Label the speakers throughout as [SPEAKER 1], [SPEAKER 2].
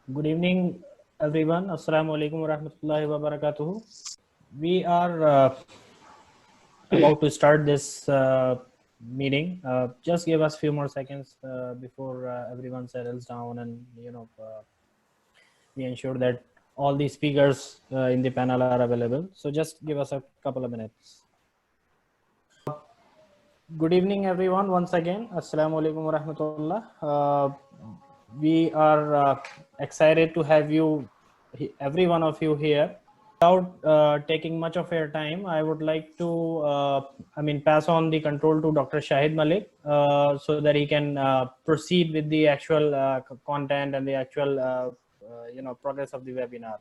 [SPEAKER 1] Good evening, everyone. Assalamu alaikum wa rahmatullahi wa barakatuhu. We are about to start this meeting. Just give us a few more seconds before everyone settles down, and we ensure that all the speakers in the panel are available. So just give us a couple of minutes. Good evening, everyone. Once again, Assalamu alaikum wa rahmatullah. We are excited to have you, every one of you here. Without taking much of your time, I would like to, pass on the control to Dr. Shahid Malik so that he can proceed with the actual content and the actual, progress of the webinar.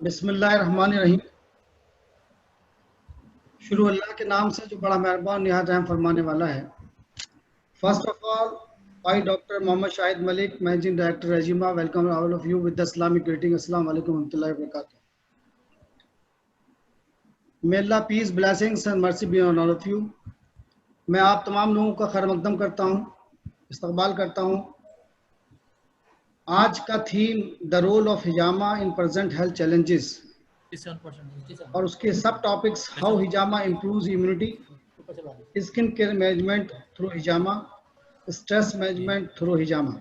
[SPEAKER 2] बिस्मिल्लाहिर्रहमानिर्रहीम। शुरू अल्लाह के नाम से जो बड़ा मेहरबान निहायत रहम फरमाने वाला है। First of all, I Dr. Mohammad Shahid Malik, Managing Director Rejima, welcome all of you with the Islamic greeting. Assalamu alaikum wa rahmatullahi wa barakatuh. May Allah peace, blessings and mercy be on all of you. मैं आप तमाम लोगों का खैर मकदम करता हूँ, इस्तकबाल करता हूँ। आज का theme the role of hijama in present health challenges और उसके सब topics how hijama improves immunity, skin care management through hijama, stress management through hijama.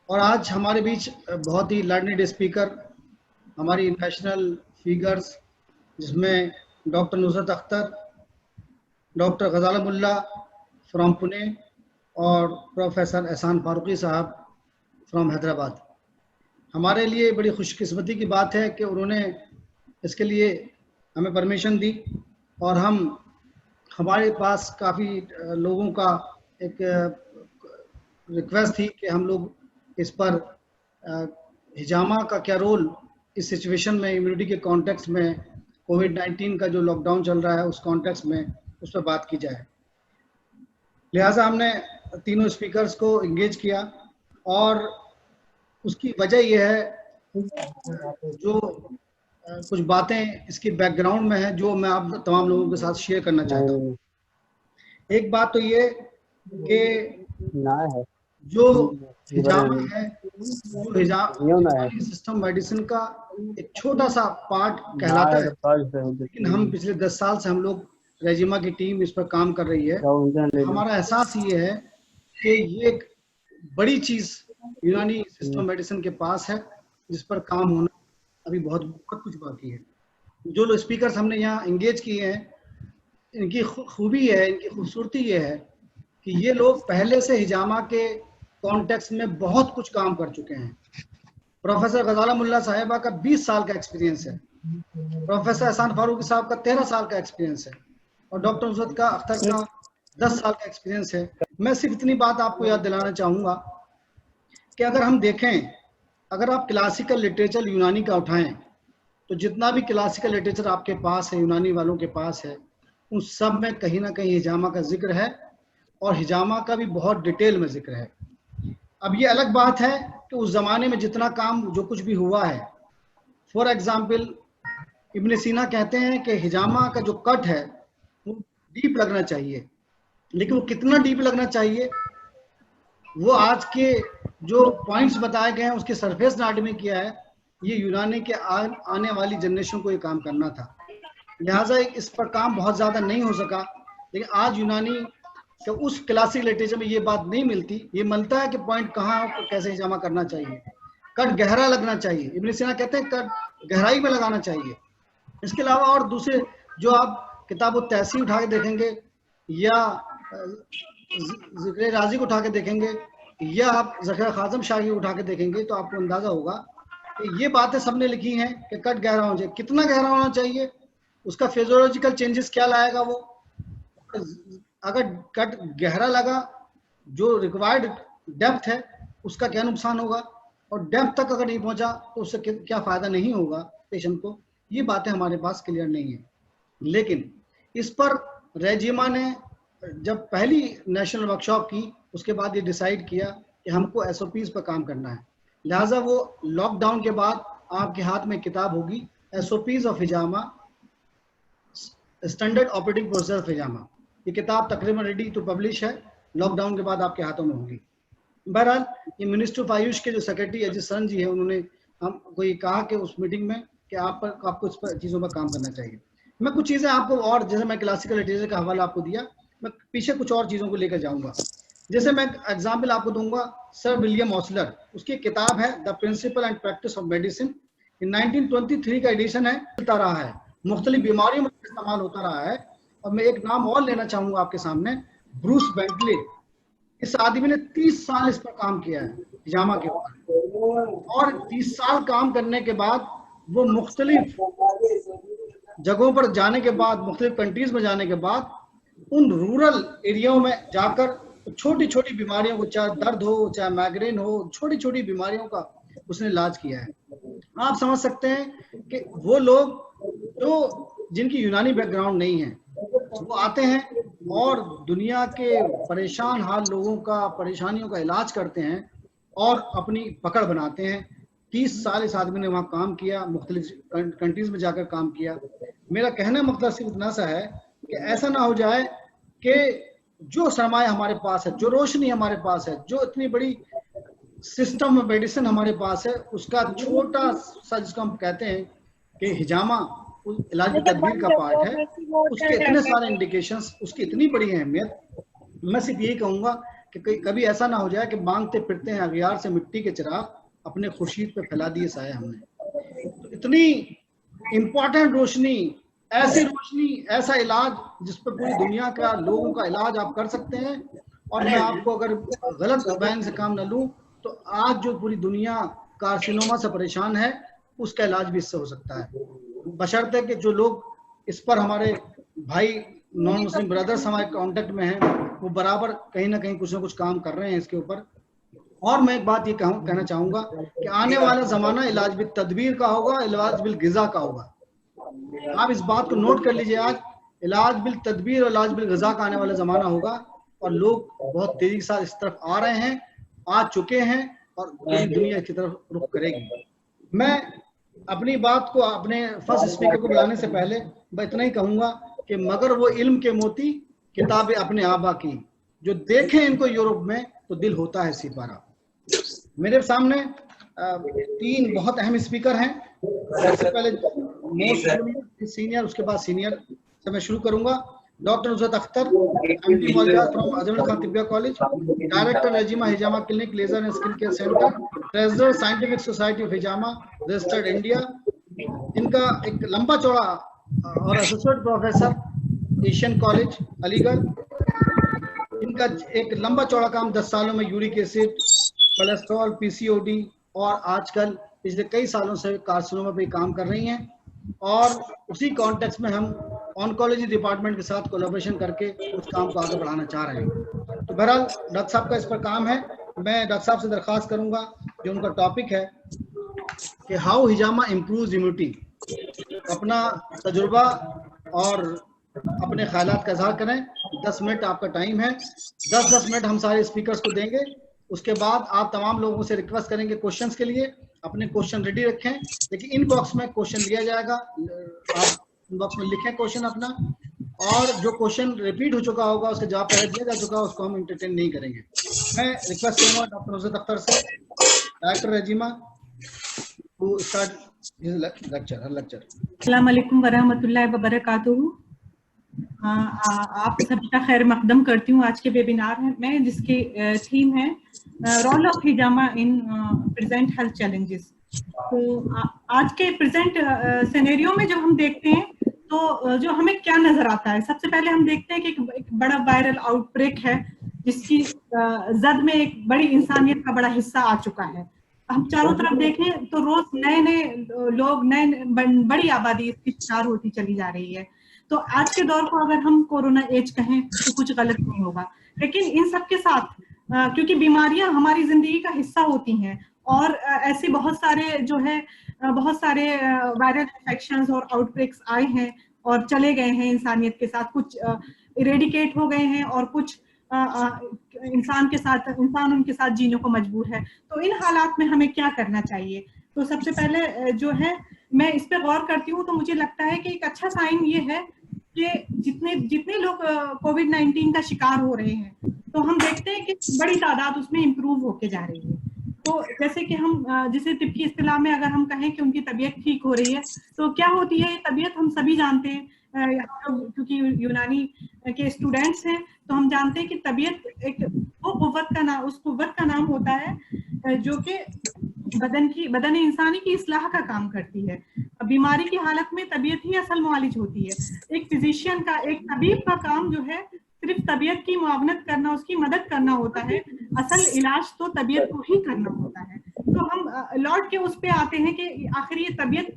[SPEAKER 2] और आज हमारे बीच बहुत ही लर्निड स्पीकर, हमारी नेशनल फिगर्स, जिसमें doctor Nusrat Akhtar, doctor Ghazalmulla from Pune और प्रोफेसर एहसान फारूकी साहब फ्रॉम हैदराबाद। हमारे लिए बड़ी खुशकिस्मती की बात है कि उन्होंने इसके लिए हमें परमिशन दी और हमारे पास काफ़ी लोगों का एक रिक्वेस्ट थी कि हम लोग इस पर हिजामा का क्या रोल इस सिचुएशन में, इम्यूनिटी के कॉन्टेक्स्ट में, कोविड-19 का जो लॉकडाउन चल रहा है उस कॉन्टेक्स्ट में उस पर बात की जाए। लिहाजा हमने तीनों स्पीकर्स को एंगेज किया और उसकी वजह यह है जो कुछ बातें इसकी बैकग्राउंड में है जो मैं आप तमाम लोगों के साथ शेयर करना चाहता हूँ। एक बात तो ये कि जो हिजामा है, जो हिजामा सिस्टम मेडिसिन का एक छोटा सा पार्ट कहलाता है, लेकिन हम पिछले 10 साल से हम लोग रेजिमा की टीम इस पर काम कर रही है। हमारा एहसास ये है कि ये एक बड़ी चीज यूनानी सिस्टम मेडिसिन के पास है जिस पर काम होना अभी बहुत कुछ बाकी है। जो लोग स्पीकर्स हमने यहाँ एंगेज किए हैं, इनकी खूबी है, इनकी खूबसूरती ये है कि ये लोग पहले से हिजामा के कॉन्टेक्स्ट में बहुत कुछ काम कर चुके हैं। प्रोफेसर गजालमुल्ला साहिबा का 20 साल का एक्सपीरियंस है, प्रोफेसर एहसान फारूकी साहब का 13 साल का एक्सपीरियंस है और डॉक्टर नुसरत अख्तर का 10 साल का एक्सपीरियंस है। मैं सिर्फ इतनी बात आपको याद दिलाना चाहूँगा कि अगर हम देखें, अगर आप क्लासिकल लिटरेचर यूनानी का उठाएं तो जितना भी क्लासिकल लिटरेचर आपके पास है, यूनानी वालों के पास है, उन सब में कहीं ना कहीं हिजामा का जिक्र है और हिजामा का भी बहुत डिटेल में जिक्र है। अब ये अलग बात है कि उस जमाने में जितना काम जो कुछ भी हुआ है, फॉर एग्जाम्पल इब्न सीना कहते हैं कि हिजामा का जो कट है वो डीप लगना चाहिए, लेकिन वो कितना डीप लगना चाहिए वो आज के जो पॉइंट्स बताए गए हैं उसके सरफेस एनाटॉमी किया है। ये यूनानी के आने वाली जनरेशन को ये काम करना था, लिहाजा इस पर काम बहुत ज़्यादा नहीं हो सका। लेकिन आज यूनानी के उस क्लासिक लिटरेचर में ये बात नहीं मिलती। ये मिलता है कि पॉइंट कहाँ कैसे हिजामा करना चाहिए, कट गहरा लगना चाहिए। इब्न सीना कहते हैं कट गहराई में लगाना चाहिए। इसके अलावा और दूसरे जो आप किताब तहसीर उठा के देखेंगे या ज़िक्र राजी को उठा के देखेंगे या आप ज़खीरा खाज़म शाही उठा के देखेंगे तो आपको अंदाज़ा होगा कि ये बातें सबने लिखी हैं कि कट गहरा होना चाहिए। कितना गहरा होना चाहिए, उसका फिजियोलॉजिकल चेंजेस क्या लाएगा, वो अगर कट गहरा लगा, जो रिक्वायर्ड डेप्थ है उसका क्या नुकसान होगा, और डेप्थ तक अगर नहीं पहुंचा तो उससे क्या फ़ायदा नहीं होगा पेशेंट को। ये बातें हमारे पास क्लियर नहीं है। लेकिन इस पर रेजिमा ने जब पहली नेशनल वर्कशॉप की उसके बाद ये डिसाइड किया कि हमको SOPs पर काम करना है। लिहाजा वो लॉकडाउन के बाद आपके हाथ में किताब होगी SOPs of hijama standard operating procedure hijama. ये किताब तकरीबन रेडी टू पब्लिश है, लॉकडाउन के बाद आपके हाथों में होगी। बहरहाल ये मिनिस्टर ऑफ आयुष के जो सेक्रेटरी अजीत सरन जी है, उन्होंने हमको ये कहा कि उस मीटिंग में कि आपको इस पर चीज़ों पर काम करना चाहिए। मैं कुछ चीज़ें आपको, और जैसे मैं क्लासिकल लिटरेचर का हवाला आपको दिया, मैं पीछे कुछ और चीज़ों को लेकर जाऊंगा। जैसे मैं एग्जाम्पल आपको दूंगा, सर विलियम ऑसलर, उसकी किताब है the principle and practice of medicine, 1923 का एडिशन है, चलता रहा है, मुख्तलिफ बीमारियों में इस्तेमाल होता रहा है। और मैं एक नाम और लेना चाहूंगा आपके सामने, ब्रूस बेंटले। इस आदमी ने 30 साल इस पर काम किया है, हिजामा के ऊपर, और 30 साल काम करने के बाद वो मुख्तलिफ जगहों पर जाने के बाद, मुख्तलिफ कंट्रीज में जाने के बाद, उन रूरल एरियाओं में जाकर छोटी छोटी बीमारियों को, चाहे दर्द हो, चाहे माइग्रेन हो, छोटी छोटी बीमारियों का उसने इलाज किया है। आप समझ सकते हैं कि वो लोग जो जिनकी यूनानी बैकग्राउंड नहीं है, वो आते हैं और दुनिया के परेशान हाल लोगों का, परेशानियों का इलाज करते हैं और अपनी पकड़ बनाते हैं। 30 साल इस आदमी ने वहाँ काम किया, मुख्तलिफ कंट्रीज में जाकर काम किया। मेरा कहना मतलब सिर्फ इतना सा है कि ऐसा ना हो जाए कि जो सरमाया हमारे पास है, जो रोशनी हमारे पास है, जो इतनी बड़ी सिस्टम ऑफ मेडिसिन हमारे पास है, उसका छोटा सा, जिसको हम कहते हैं कि हिजामा इलाज की तदबीर का पार्ट है, उसके इतने सारे इंडिकेशंस, उसकी इतनी बड़ी अहमियत। मैं सिर्फ यही कहूंगा कि कभी ऐसा ना हो जाए कि मांगते फिरते हैं अगियार से मिट्टी के चिराग, अपने खुर्शीद पे फैला दिए साए हमने। तो इतनी इंपॉर्टेंट रोशनी, ऐसी रोशनी, ऐसा इलाज जिस पर पूरी दुनिया का लोगों का इलाज आप कर सकते हैं। और मैं आपको अगर गलत बयान से काम न लूं तो आज जो पूरी दुनिया कार्सिनोमा से परेशान है, उसका इलाज भी इससे हो सकता है, बशर्ते कि जो लोग इस पर, हमारे भाई नॉन मुस्लिम ब्रदर्स हमारे कांटेक्ट में हैं, वो बराबर कहीं ना कहीं कुछ ना कुछ काम कर रहे हैं इसके ऊपर। और मैं एक बात ये कहना चाहूंगा कि आने वाला जमाना इलाज बिल तदबीर का होगा, इलाज बिल गिजा का होगा। आप इस बात को नोट कर लीजिए, आज इलाज बिल तदबीर और इलाज बिल गिजा का आने वाला जमाना होगा, और लोग बहुत तेजी के साथ इस तरफ आ रहे हैं, आ चुके हैं, और पूरी दुनिया इसकी तरफ रुख करेगी। मैं अपनी बात को, अपने फर्स्ट स्पीकर को बुलाने से पहले मैं इतना ही कहूंगा कि मगर वो इल्म के मोती किताबें अपने आबा की, जो देखें इनको यूरोप में तो दिल होता है सिपारा। मेरे सामने 3 बहुत अहम स्पीकर हैं। सबसे पहले मोस्ट सीनियर, उसके बाद सीनियर से मैं शुरू करूंगा। डॉक्टर नुसरत अख्तर, एमडी मौलवियात from Ajmal Khan Tibbiya college, director Rejima hijama clinic laser and skin care centre, treasurer scientific society of hijama registered India. इनका एक लंबा चौड़ा, और associate professor Asian college Aligarh. इनका एक लंबा चौड़ा काम 10 सालों में यूरिक एसिड, कोलेस्ट्रॉल, पीसीओडी, और आजकल पिछले कई सालों से कार्सिनोमा पे काम कर रही हैं। और उसी कॉन्टेक्स्ट में हम ऑन्कोलॉजी डिपार्टमेंट के साथ कोलैबोरेशन करके उस काम को आगे बढ़ाना चाह रहे हैं। तो बहरहाल डॉक्टर साहब का इस पर काम है। मैं डॉक्टर साहब से दरख्वास्त करूंगा, जो उनका टॉपिक है कि हाउ हिजामा इम्प्रूव्स इम्यूनिटी, अपना तजुर्बा और अपने ख्यालात का इजहार करें। 10 मिनट आपका टाइम है। 10-10 मिनट हम सारे स्पीकर्स को देंगे। उसके बाद आप तमाम लोगों से रिक्वेस्ट करेंगे क्वेश्चंस के लिए, अपने क्वेश्चन रेडी रखें, लेकिन इन बॉक्स में क्वेश्चन लिया जाएगा, आप इन बॉक्स में लिखें क्वेश्चन अपना, और जो क्वेश्चन रिपीट हो चुका होगा, उसका जवाब पहले दिया जा चुका है, उसको हम एंटरटेन नहीं करेंगे। मैं रिक्वेस्ट करूंगा डॉक्टर नुसरत अख्तर से, director Rejima, to start his lecture.
[SPEAKER 3] अस्सलाम वालेकुम वरहमतुल्लाहि वबरकातुहू। आप सभी का खैर मकदम करती हूँ आज के वेबिनार में, जिसकी थीम है role of hijama in present health challenges. तो आज के प्रेजेंट सिनेरियो में जब हम देखते हैं तो जो हमें क्या नजर आता है, सबसे पहले हम देखते हैं कि एक बड़ा वायरल आउटब्रेक है, जिसकी जद में एक बड़ी इंसानियत का बड़ा हिस्सा आ चुका है। हम चारों तरफ देखें तो रोज नए नए लोग, बड़ी आबादी इसकी शिकार होती चली जा रही है। तो आज के दौर को अगर हम कोरोना एज कहें तो कुछ गलत नहीं होगा, लेकिन इन सब के साथ क्योंकि बीमारियां हमारी जिंदगी का हिस्सा होती हैं, और ऐसे बहुत सारे जो है बहुत सारे वायरल इन्फेक्शंस और आउटब्रेक्स आए हैं और चले गए हैं इंसानियत के साथ, कुछ इरेडिकेट हो गए हैं और कुछ इंसान उनके साथ जीने को मजबूर है। तो इन हालात में हमें क्या करना चाहिए? तो सबसे पहले जो है मैं इस पे गौर करती हूँ तो मुझे लगता है कि एक अच्छा साइन ये है कि जितने जितने लोग कोविड-19 का शिकार हो रहे हैं, तो हम देखते हैं कि बड़ी तादाद उसमें इम्प्रूव होके जा रही है। तो जैसे कि हम जिसे तिब्बती इस्तिलाह में अगर हम कहें कि उनकी तबीयत ठीक हो रही है, तो क्या होती है ये तबीयत हम सभी जानते हैं, क्योंकि यूनानी के स्टूडेंट्स हैं, तो हम जानते हैं कि तबीयत एक वो उस कुव्वत का नाम होता है जो कि बदन इंसानी की इस्लाह का काम करती है। बीमारी की हालत में तबीयत ही असल मुआलिज होती है। एक फिजिशियन का, एक तबीब का काम जो है सिर्फ तबीयत की मुआवनत करना, उसकी मदद करना होता है। असल इलाज तो तबीयत को ही करना होता है। तो हम लौट के उस पे आते हैं कि आखिर ये तबीयत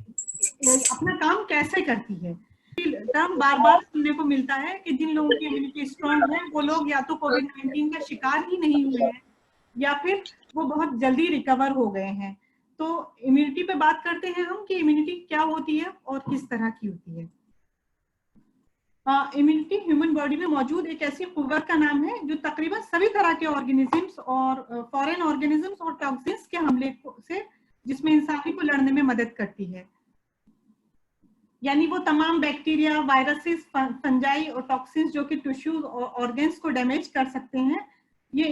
[SPEAKER 3] अपना काम कैसे करती है। टर्म बार बार सुनने को मिलता है कि जिन लोगों की इम्यूनिटी स्ट्रांग है वो लोग या तो कोविड-19 का शिकार ही नहीं हुए हैं या फिर वो बहुत जल्दी रिकवर हो गए हैं। तो इम्यूनिटी पे बात करते हैं हम कि इम्यूनिटी क्या होती है और किस तरह की होती है। इम्यूनिटी ह्यूमन बॉडी में मौजूद एक ऐसी कुव्वत का नाम है जो तकरीबन सभी तरह के ऑर्गेनिजम्स और फॉरेन ऑर्गेनिजम्स और टॉक्सिन्स के हमले से जिसमें इंसानी को लड़ने में मदद करती है। यानी वो तमाम बैक्टीरिया, वायरसेस, फंजाई और टॉक्सिन्स जो कि टिश्यूज और ऑर्गन्स को डैमेज कर सकते हैं, ये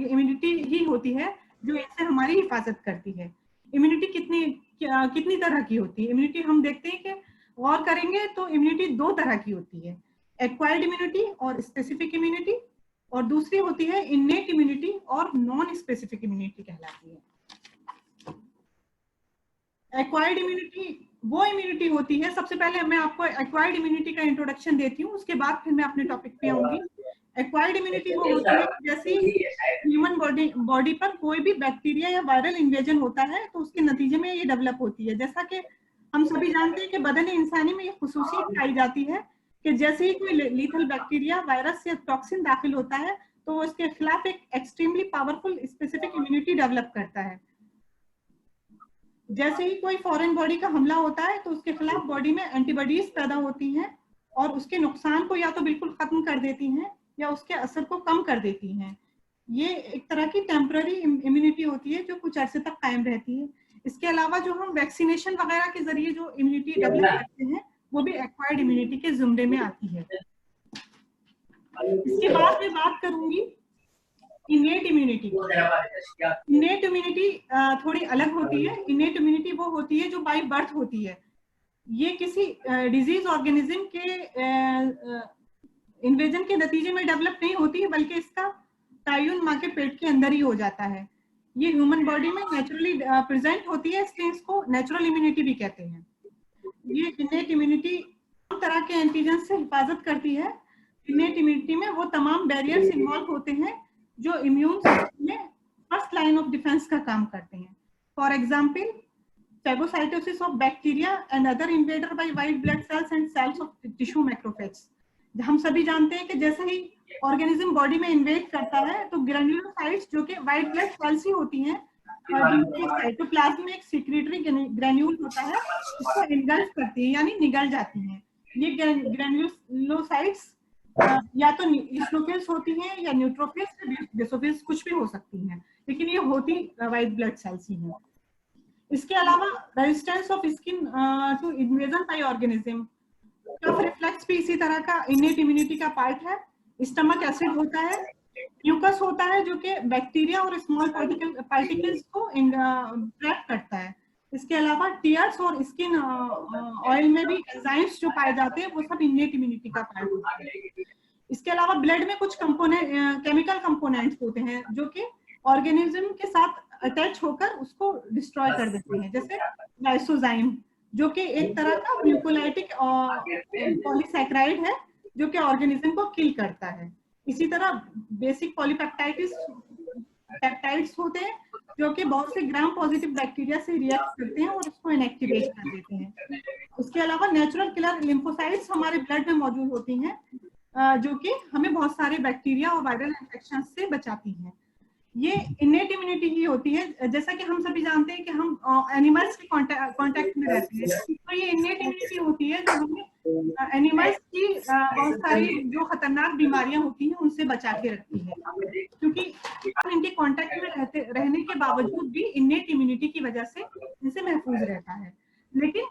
[SPEAKER 3] इम्यूनिटी ही होती है जो इससे हमारी हिफाजत करती है। इम्यूनिटी कितनी तरह की होती है? इम्यूनिटी हम देखते हैं कि गौर करेंगे तो इम्यूनिटी दो तरह की होती है, एक्वायर्ड इम्यूनिटी और स्पेसिफिक इम्यूनिटी, और दूसरी होती है इन्नेट इम्यूनिटी और नॉन स्पेसिफिक इम्यूनिटी कहलाती है। एक्वायर्ड इम्यूनिटी वो इम्यूनिटी होती है, सबसे पहले मैं आपको एक्वायर्ड इम्यूनिटी का इंट्रोडक्शन देती हूँ, उसके बाद फिर मैं अपने टॉपिक पे आऊंगी। एक्वायर्ड इम्यूनिटी वो होती है जैसे ह्यूमन बॉडी पर कोई भी बैक्टीरिया या वायरल इन्वेजन होता है तो उसके नतीजे में ये डेवलप होती है। जैसा कि हम सभी जानते हैं कि बदन इंसानी में ये खुसूसियत पाई जाती है कि जैसे ही कोई लीथल बैक्टीरिया, वायरस या टॉक्सिन दाखिल होता है तो वो इसके खिलाफ एक extremely powerful specific immunity develop करता है। जैसे ही कोई फॉरेन बॉडी का हमला होता है तो उसके खिलाफ बॉडी में एंटीबॉडीज पैदा होती हैं और उसके नुकसान को या तो बिल्कुल खत्म कर देती हैं या उसके असर को कम कर देती हैं। ये एक तरह की टेम्पररी इम्यूनिटी होती है जो कुछ अरसे तक कायम रहती है। इसके अलावा जो हम वैक्सीनेशन वगैरह के जरिए जो इम्यूनिटी डेवलप करते हैं वो भी एक्वायर्ड इम्यूनिटी के जुमरे में आती है। इसके बाद मैं बात करूंगी इनेट इम्यूनिटी। इनेट इम्यूनिटी थोड़ी अलग होती है। इनेट इम्यूनिटी वो होती है जो बाय बर्थ होती है। ये किसी डिजीज ऑर्गेनिज्म के इन्वेजन के नतीजे में डेवलप नहीं होती है, बल्कि इसका तयन माँ के पेट के अंदर ही हो जाता है। ये ह्यूमन बॉडी में नेचुरली प्रेजेंट होती है, इसलिए इसको नेचुरल इम्यूनिटी भी कहते हैं। ये इनेट इम्यूनिटी तरह के एंटीजन से हिफाजत करती है। इनेट इम्यूनिटी में वो तमाम बैरियर्स इन्वॉल्व होते हैं जो इम्यून सिस्टम में फर्स्ट लाइन ऑफ डिफेंस का काम करते हैं। For example, phagocytosis of bacteria and other invader by white blood cells and cells of tissue macrophage. हम सभी जानते हैं कि जैसे ही ऑर्गेनिज्म बॉडी में इन्वेड करता है तो ग्रैन्युलोसाइट्स जो कि व्हाइट ब्लड सेल्स ही होती हैं, जिनकी साइटोप्लाज्म में एक सीक्रेटरी ग्रैन्यूल होता है, इसको इनगल्फ करती है यानी निगल जाती हैं। ये ग्रैन्युलोसाइट्स या तो ईस्नोफिल्स होती हैं या न्यूट्रोफिल्स या बेसोफिल्स, कुछ भी हो सकती हैं, लेकिन ये होती व्हाइट ब्लड सेल्स ही हैं। इसके अलावा resistance of skin to invasion by organism, cough reflex भी इसी तरह का इनेट इम्यूनिटी का पार्ट है। स्टमक एसिड होता है, म्यूकस होता है जो कि बैक्टीरिया और स्मॉल पार्टिकल्स को ट्रैप करता है। इसके अलावा टीयर्स और स्किन ऑयल में भी एंजाइम्स जो पाए जाते हैं वो सब इनेट इम्यूनिटी का पार्ट होता है। इसके अलावा ब्लड में कुछ केमिकल कंपोनेंट्स होते हैं जो कि ऑर्गेनिज्म के साथ अटैच होकर उसको डिस्ट्रॉय कर देते हैं, जैसे लाइसोजाइम जो कि एक तरह का म्यूकोलाइटिक पॉलीसैकेराइड है जो कि ऑर्गेनिज्म को किल करता है। इसी तरह बेसिक पॉलीपेप्टाइड्स होते हैं जो कि बहुत से ग्राम पॉजिटिव बैक्टीरिया से रिएक्ट करते हैं और उसको इनएक्टिवेट कर देते हैं। उसके अलावा नेचुरल किलर लिम्फोसाइट्स हमारे ब्लड में मौजूद होती हैं जो कि हमें बहुत सारे बैक्टीरिया और वायरल इन्फेक्शन से बचाती हैं। ये इनेट इम्यूनिटी ही होती है। जैसा कि हम सभी जानते हैं कि हम एनिमल्स के कांटेक्ट में रहते हैं, तो ये इनेट इम्यूनिटी होती है जो हमें एनिमल्स की बहुत सारी जो खतरनाक बीमारियां होती हैं उनसे बचा के रखती है, क्योंकि इनके कांटेक्ट में रहने के बावजूद भी इनेट इम्यूनिटी की वजह से इनसे महफूज रहता है। लेकिन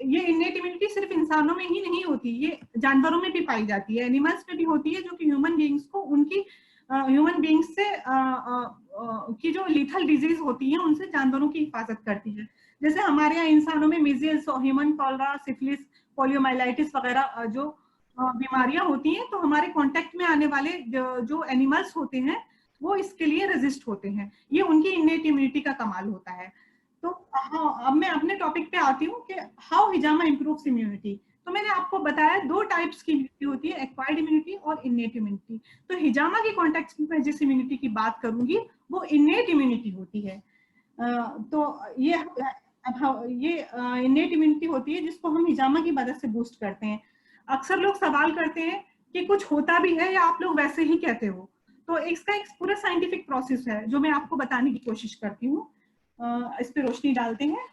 [SPEAKER 3] ये इन्नेट इम्यूनिटी सिर्फ इंसानों में ही नहीं होती, ये जानवरों में भी पाई जाती है, एनिमल्स में भी होती है, जो कि ह्यूमन बीइंग्स को उनकी ह्यूमन बीइंग्स से की जो लीथल डिजीज होती है उनसे जानवरों की हिफाजत करती है। जैसे हमारे यहाँ इंसानों में measles, human cholera, syphilis, poliomyelitis वगैरह जो बीमारियां होती हैं, तो हमारे कांटेक्ट में आने वाले जो एनिमल्स होते हैं वो इसके लिए रेजिस्ट होते हैं। ये उनकी इन्नेट इम्यूनिटी का कमाल होता है। तो हाँ, अब मैं अपने टॉपिक पे आती हूँ कि हाउ हिजामा इम्प्रूव्स इम्यूनिटी। तो मैंने आपको बताया 2 टाइप्स की इम्यूनिटी होती है, एक्वायर्ड इम्यूनिटी और इन्नेट इम्यूनिटी। तो हिजामा के कॉन्टेक्स्ट में जिस इम्यूनिटी की बात करूंगी वो इन्नेट इम्यूनिटी होती है। तो ये इन्नेट इम्यूनिटी होती है जिसको हम हिजामा की मदद से बूस्ट करते हैं। अक्सर लोग सवाल करते हैं कि कुछ होता भी है या आप लोग वैसे ही कहते हो। तो इसका एक पूरा साइंटिफिक प्रोसेस है जो मैं आपको बताने की कोशिश करती हूँ। इस पे रोशनी डालते हैं।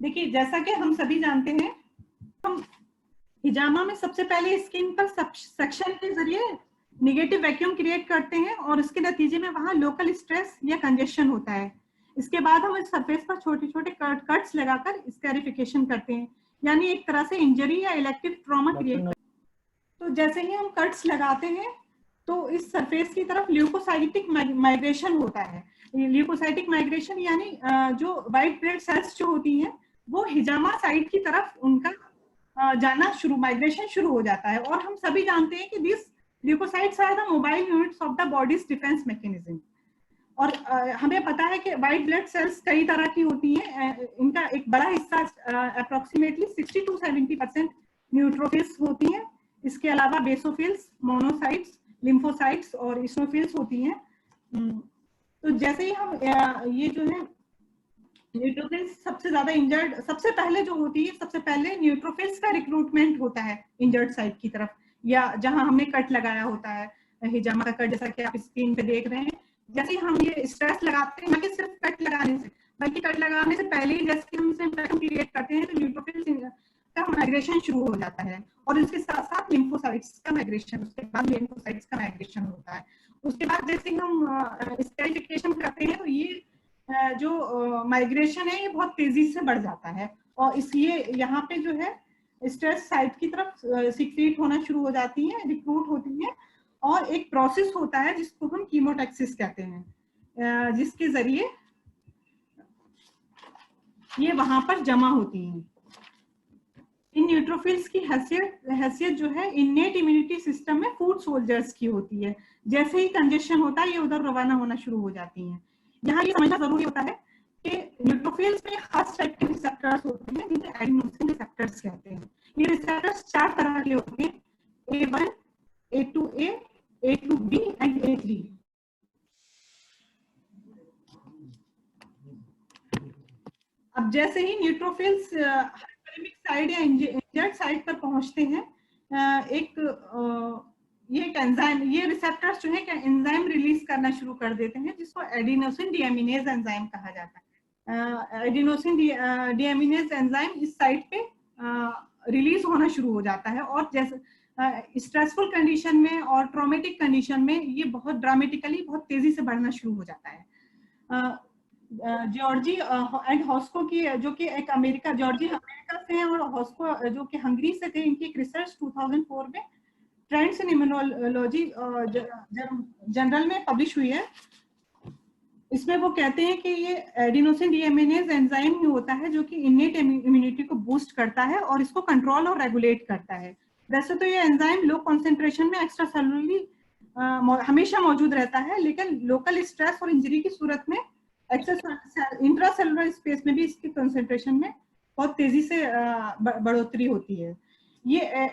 [SPEAKER 3] देखिए, जैसा कि हम सभी जानते हैं, हम हिजामा में सबसे पहले स्किन पर सक्शन के जरिए नेगेटिव वैक्यूम क्रिएट करते हैं और इसके नतीजे में वहां लोकल स्ट्रेस या कंजेशन होता है। इसके बाद हम इस सरफेस पर छोटे छोटे कट्स लगाकर स्टेरिफिकेशन करते हैं, यानी एक तरह से इंजरी या इलेक्टिव ट्रॉमा क्रिएट करते हैं। तो जैसे ही हम कट्स लगाते हैं तो इस सरफेस की तरफ ल्यूकोसाइटिक माइग्रेशन होता है। ल्यूकोसाइटिक माइग्रेशन यानी जो व्हाइट ब्लड सेल्स जो होती हैं वो हिजामा साइट की तरफ उनका माइग्रेशन शुरू हो जाता है। और हम सभी जानते हैं कि this leucocytes are the mobile units of the body's defence mechanism. और हमें पता है कि व्हाइट ब्लड सेल्स कई तरह की होती हैं। इनका एक बड़ा हिस्सा अप्रोक्सीमेटली 60 to 70% न्यूट्रोफिल्स होती हैं। इसके अलावा बेसोफिल्स, मोनोसाइट्स, लिम्फोसाइट्स और इस्नोफिल्स होती हैं। तो जैसे ही हम ये जो है न्यूट्रोफिल्स सबसे ज्यादा इंजर्ड, सबसे पहले जो होती है, सबसे पहले न्यूट्रोफिल्स का रिक्रूटमेंट होता है इंजर्ड साइट की तरफ, या जहां हमने कट लगाया होता है, हिजामा का कट, जैसा कि आप स्क्रीन पे देख रहे हैं। जैसे हम ये स्ट्रेस लगाते हैं, ना कि सिर्फ कट लगाने से, बल्कि कट लगाने से पहले ही जैसे हम इसमें वैक्यूम क्रिएट करते हैं तो न्यूट्रोफिल्स का माइग्रेशन शुरू हो जाता है और इसके साथ साथ लिम्फोसाइट्स का माइग्रेशन, उसके बाद लिम्फोसाइट्स का माइग्रेशन होता है। उसके बाद जैसे हम स्टेरिफिकेशन करते हैं तो ये जो माइग्रेशन है ये बहुत तेजी से बढ़ जाता है और इसलिए यहाँ पे जो है स्ट्रेस साइट की तरफ सिक्रीट होना शुरू हो जाती है, रिक्रूट होती है और एक प्रोसेस होता है जिसको हम कीमोटैक्सिस कहते हैं, जिसके जरिए ये वहां पर जमा होती हैं। इन न्यूट्रोफिल्स की हैसियत जो है इन्नेट इम्यूनिटी सिस्टम में फूड सोल्जर्स की होती है। जैसे ही कंजेशन होता है ये उधर रवाना होना शुरू हो जाती हैं। यहाँ ये समझना जरूरी होता है कि न्यूट्रोफिल्स में खास टाइप के रिसेप्टर्स होते हैं जिन्हें एडिनोसिन रिसेप्टर्स कहते हैं। ये रिसेप्टर्स 4 तरह के होते हैं, A1, A2A, A2B and A3। अब जैसे ही न्यूट्रोफिल्स साइड या इंजर्ड साइड पर पहुंचते हैं, ये एंजाइम, ये रिसेप्टर्स जो है एंजाइम रिलीज करना शुरू कर देते हैं जिसको एडिनोसिन डीएमिनेज एंजाइम कहा जाता है। एडिनोसिन डीएमिनेज एंजाइम इस साइट पे रिलीज होना शुरू हो जाता है और जैसे स्ट्रेसफुल कंडीशन में और ट्रॉमेटिक कंडीशन में ये बहुत ड्रामेटिकली, बहुत तेजी से बढ़ना शुरू हो जाता है। जॉर्जी एंड हॉस्को की, जो कि एक जॉर्जी अमेरिका से हैं और हॉस्को जो कि हंगरी से थे, इनकी एक रिसर्च 2004 में ट्रेंड्स इन इम्यूनोलॉजी जर्नल में पब्लिश हुई है। इसमें वो कहते हैं कि ये एडिनोसिन डीएमिनेज एंजाइम ही होता है जो कि इन्नेट इम्यूनिटी को बूस्ट करता है और इसको कंट्रोल और रेगुलेट करता है। वैसे तो ये एंजाइम लो कॉन्सेंट्रेशन में एक्स्ट्रा सेलुलरली हमेशा मौजूद रहता है, लेकिन लोकल स्ट्रेस और इंजरी की सूरत में इंट्रासेलुलर स्पेस में भी इसकी कंसेंट्रेशन में बहुत तेजी से बढ़ोतरी होती है। ये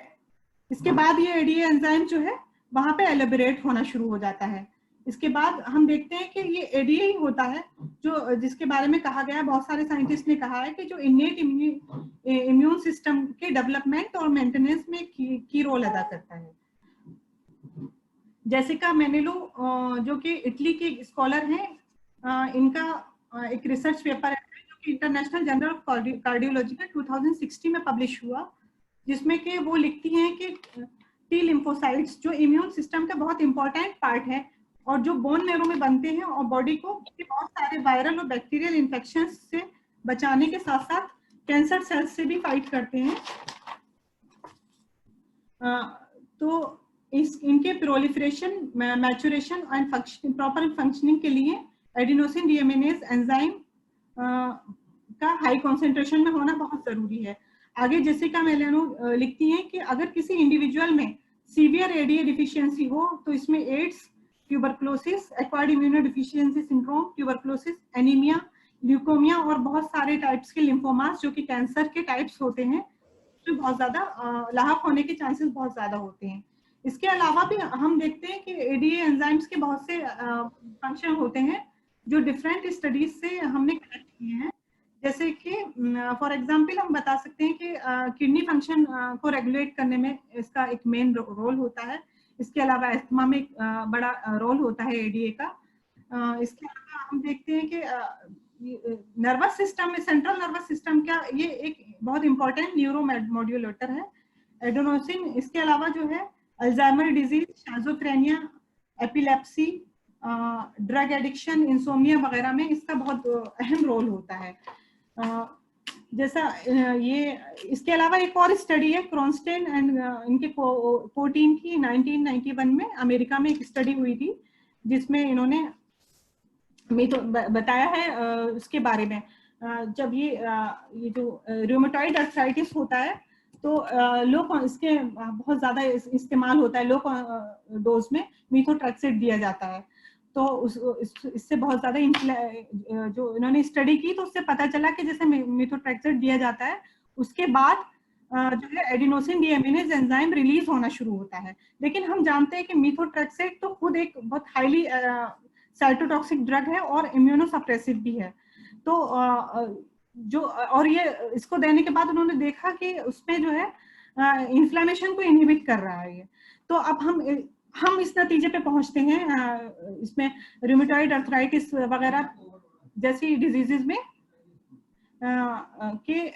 [SPEAKER 3] इसके बाद ये एडीए एंजाइम जो है वहां पे एलिबरेट होना शुरू हो जाता है। इसके बाद हम देखते हैं कि ये एडीए ही होता है जो, जिसके बारे में कहा गया है, बहुत सारे साइंटिस्ट ने कहा है कि जो इन्नेट इम्यून सिस्टम के डेवलपमेंट और मेंटेनेंस में की रोल अदा करता है। जेसिका मेनेलो जो कि इटली के स्कॉलर हैं, इनका एक रिसर्च पेपर है जो कि इंटरनेशनल जर्नल ऑफ कार्डियोलॉजी में 2016 में पब्लिश हुआ, जिसमें कि वो लिखती हैं कि टी लिम्फोसाइट्स जो इम्यून सिस्टम का बहुत इंपॉर्टेंट पार्ट है और जो बोन मेरो में बनते हैं और बॉडी को बहुत सारे वायरल और बैक्टीरियल इन्फेक्शन से बचाने के साथ साथ कैंसर सेल्स से भी फाइट करते हैं। तो इनके proliferation, maturation and proper functioning के लिए एडिनोसिन डीएमिनेज एंजाइम का हाई कॉन्सेंट्रेशन में होना बहुत जरूरी है। आगे जेसिका मेलेनो लिखती हैं कि अगर किसी इंडिविजुअल में सीवियर एडीए डिफिशियंसी हो तो इसमें AIDS, tuberculosis, acquired immunodeficiency syndrome, tuberculosis, anaemia, leukaemia और बहुत सारे टाइप्स के लिम्फोमास जो कि कैंसर के टाइप्स होते हैं, तो बहुत ज्यादा लाहक होने के चांसेस बहुत ज्यादा होते हैं। इसके अलावा भी हम देखते हैं कि एडीए एंजाइम्स के बहुत से फंक्शन होते हैं जो डिफरेंट स्टडीज से हमने कनेक्ट किए हैं। जैसे कि फॉर एग्जांपल हम बता सकते हैं कि किडनी फंक्शन को रेगुलेट करने में इसका एक मेन रोल होता है। इसके अलावा एस्थमा में एक बड़ा रोल होता है एडीए का। इसके अलावा हम देखते हैं कि नर्वस सिस्टम में, सेंट्रल नर्वस सिस्टम का ये एक बहुत इंपॉर्टेंट न्यूरो मॉड्यूलेटर है एडेनोसिन। इसके अलावा जो है Alzheimer disease, schizophrenia, epilepsy, drug addiction, insomnia वगैरह में इसका बहुत अहम रोल होता है। जैसा ये, इसके अलावा एक और स्टडी है क्रॉन्स्टेन एंड इनके टीम की 1991 में अमेरिका में एक स्टडी हुई थी जिसमें इन्होंने बताया है उसके बारे में। जब ये जो रूमेटॉइड अर्थराइटिस होता है तो लो इसके बहुत ज्यादा इस्तेमाल होता है, लो डोज में मीथोट्रेक्सेट दिया जाता है। तो इससे बहुत ज्यादा जो इन्होंने स्टडी की तो उससे पता चला कि जैसे मीथोट्रेक्सेट दिया जाता है उसके बाद जो है एडिनोसिन डीएमिनेज एंजाइम रिलीज होना शुरू होता है। लेकिन हम जानते हैं कि मीथोट्रेक्सेट तो खुद एक बहुत हाईली साइटोटॉक्सिक ड्रग है और इम्यूनोसप्रेसिव भी है। तो जो और ये इसको देने के बाद उन्होंने देखा कि उसमें जो है इन्फ्लेमेशन को इनहिबिट कर रहा है ये। तो अब हम इस नतीजे पे पहुंचते हैं इसमें रूमेटॉइड अर्थराइटिस वगैरह जैसी डिजीजेज में कि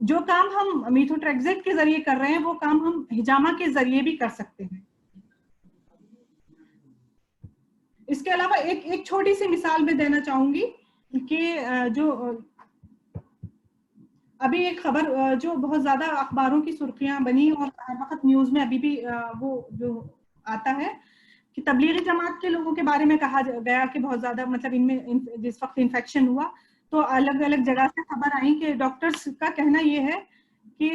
[SPEAKER 3] जो काम हम मीथोट्रेक्सेट के जरिए कर रहे हैं वो काम हम हिजामा के जरिए भी कर सकते हैं। इसके अलावा एक छोटी सी मिसाल मैं देना चाहूंगी कि जो अभी एक खबर जो बहुत ज्यादा अखबारों की सुर्खियां बनी और हर वक्त न्यूज में अभी भी वो जो आता है कि तबलीगी जमात के लोगों के बारे में कहा गया कि बहुत ज्यादा मतलब इनमें जिस वक्त इन्फेक्शन हुआ तो अलग अलग जगह से खबर आई कि डॉक्टर्स का कहना ये है कि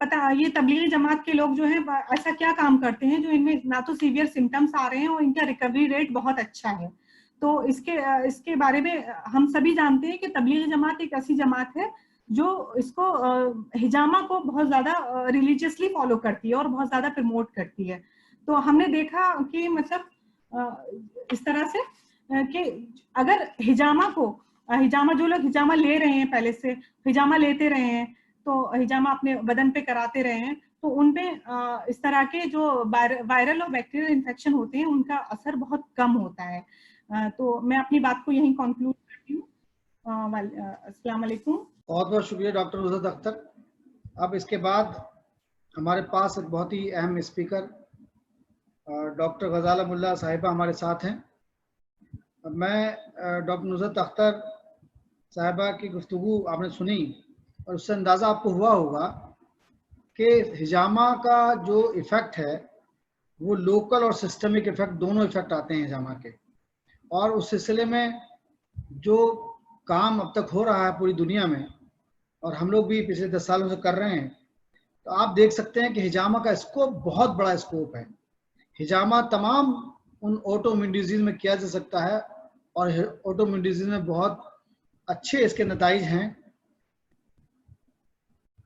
[SPEAKER 3] पता ये तबलीगी जमात के लोग जो है ऐसा क्या काम करते हैं जो इनमें ना तो सीवियर सिम्टम्स आ रहे हैं और इनका रिकवरी रेट बहुत अच्छा है। तो इसके बारे में हम सभी जानते हैं कि तबलीगी जमात एक ऐसी जमात है जो इसको हिजामा को बहुत ज्यादा रिलीजियसली फॉलो करती है और बहुत ज्यादा प्रमोट करती है। तो हमने देखा कि मतलब इस तरह से कि अगर हिजामा जो लोग हिजामा ले रहे हैं, पहले से हिजामा लेते रहे हैं तो हिजामा अपने बदन पे कराते रहे हैं तो उनपे इस तरह के जो वायरल और बैक्टीरियल इन्फेक्शन होते हैं उनका असर बहुत कम होता है। तो मैं अपनी बात को यहीं कंक्लूड करती हूँ। अस्सलाम वालेकुम।
[SPEAKER 2] बहुत बहुत शुक्रिया डॉक्टर नुसरत अख्तर। अब इसके बाद हमारे पास एक बहुत ही अहम स्पीकर डॉक्टर गजाला मुल्ला साहिबा हमारे साथ हैं। अब मैं डॉक्टर नुसरत अख्तर साहिबा की गुफ्तगू आपने सुनी और उससे अंदाज़ा आपको हुआ होगा कि हिजामा का जो इफ़ेक्ट है वो लोकल और सिस्टमिक इफ़ेक्ट दोनों इफ़ेक्ट आते हैं हिजामा के। और उस सिलसिले में जो काम अब तक हो रहा है पूरी दुनिया में और हम लोग भी पिछले 10 सालों से कर रहे हैं तो आप देख सकते हैं कि हिजामा का स्कोप बहुत बड़ा स्कोप है। हिजामा तमाम उन ऑटोइम्यून डिजीज में किया जा सकता है और ऑटोइम्यून डिजीज में बहुत अच्छे इसके नताइज हैं,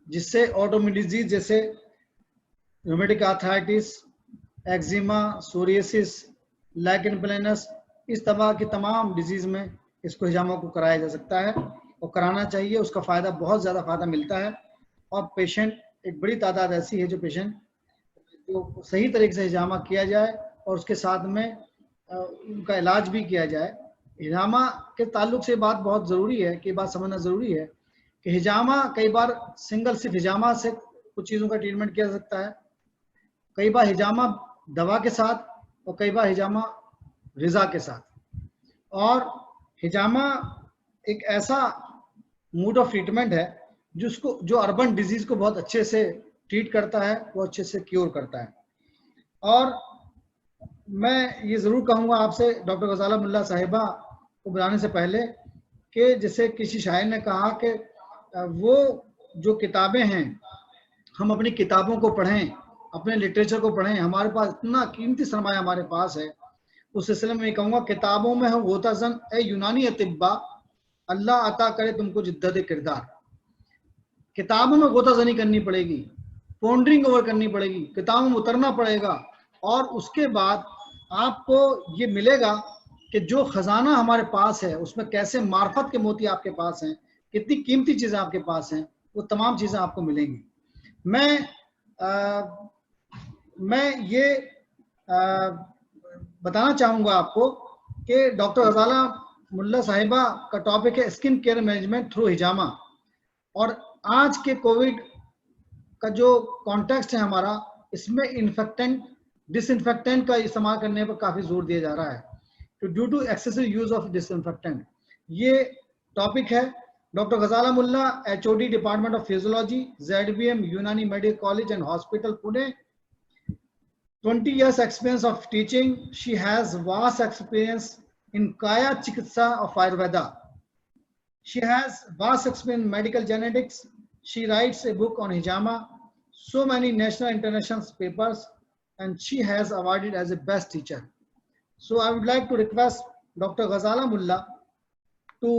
[SPEAKER 2] जिससे ऑटोइम्यून डिजीज जैसे rheumatic arthritis, eczema, psoriasis, lichen planus, इस तरह की तमाम डिजीज में इसको हिजामा को कराया जा सकता है और कराना चाहिए। उसका फ़ायदा बहुत ज़्यादा फ़ायदा मिलता है और पेशेंट एक बड़ी तादाद ऐसी है जो पेशेंट जो सही तरीके से हिजामा किया जाए और उसके साथ में उनका इलाज भी किया जाए। हिजामा के ताल्लुक से बात बहुत ज़रूरी है कि बात समझना ज़रूरी है कि हिजामा कई बार सिर्फ हिजामा से कुछ चीज़ों का ट्रीटमेंट किया जा सकता है, कई बार हिजामा दवा के साथ और कई बार हिजामा ग़िज़ा के साथ। और हिजामा एक ऐसा मोड ऑफ ट्रीटमेंट है जो अर्बन डिजीज को बहुत अच्छे से ट्रीट करता है, वो अच्छे से क्योर करता है। और मैं ये ज़रूर कहूँगा आपसे डॉक्टर गजाला मुल्ला साहिबा को बुलाने से पहले कि जैसे किसी शायर ने कहा कि वो जो किताबें हैं, हम अपनी किताबों को पढ़ें, अपने लिटरेचर को पढ़ें, हमारे पास इतना कीमती सरमाया हमारे पास है। उस सिलसिले में कहूँगा किताबों में हो गोताजन ए यूनानी अतिब्बा, अल्लाह अता करे तुमको जिद्दत किरदार। किताबों में गोताजनी करनी पड़ेगी, पॉन्डरिंग ओवर करनी पड़ेगी, किताबों में उतरना पड़ेगा, और उसके बाद आपको ये मिलेगा कि जो खजाना हमारे पास है उसमें कैसे मार्फत के मोती आपके पास हैं, कितनी कीमती चीज़ें आपके पास हैं, वो तमाम चीज़ें आपको मिलेंगी। मैं ये बताना चाहूँगा आपको कि डॉक्टर गजाला मुल्ला साहिबा का टॉपिक है skin care management through hijama. और आज के कोविड का जो कॉन्टेक्स्ट है हमारा, इसमें इन्फेक्टेंट डिसइंफेक्टेंट का इस्तेमाल करने पर काफ़ी जोर दिया जा रहा है, तो due to excessive use of disinfectant. ये टॉपिक है doctor Ghazala Mulla, HOD department of physiology, ZBM Unani medical college and hospital Pune, 20 years experience of teaching. She has vast experience in Kaya Chikitsa of Ayurveda. She has vast experience in medical genetics. She writes a book on hijama, so many national and international papers, and she has awarded as a best teacher. So I would like to request Dr. Ghazala Mullah to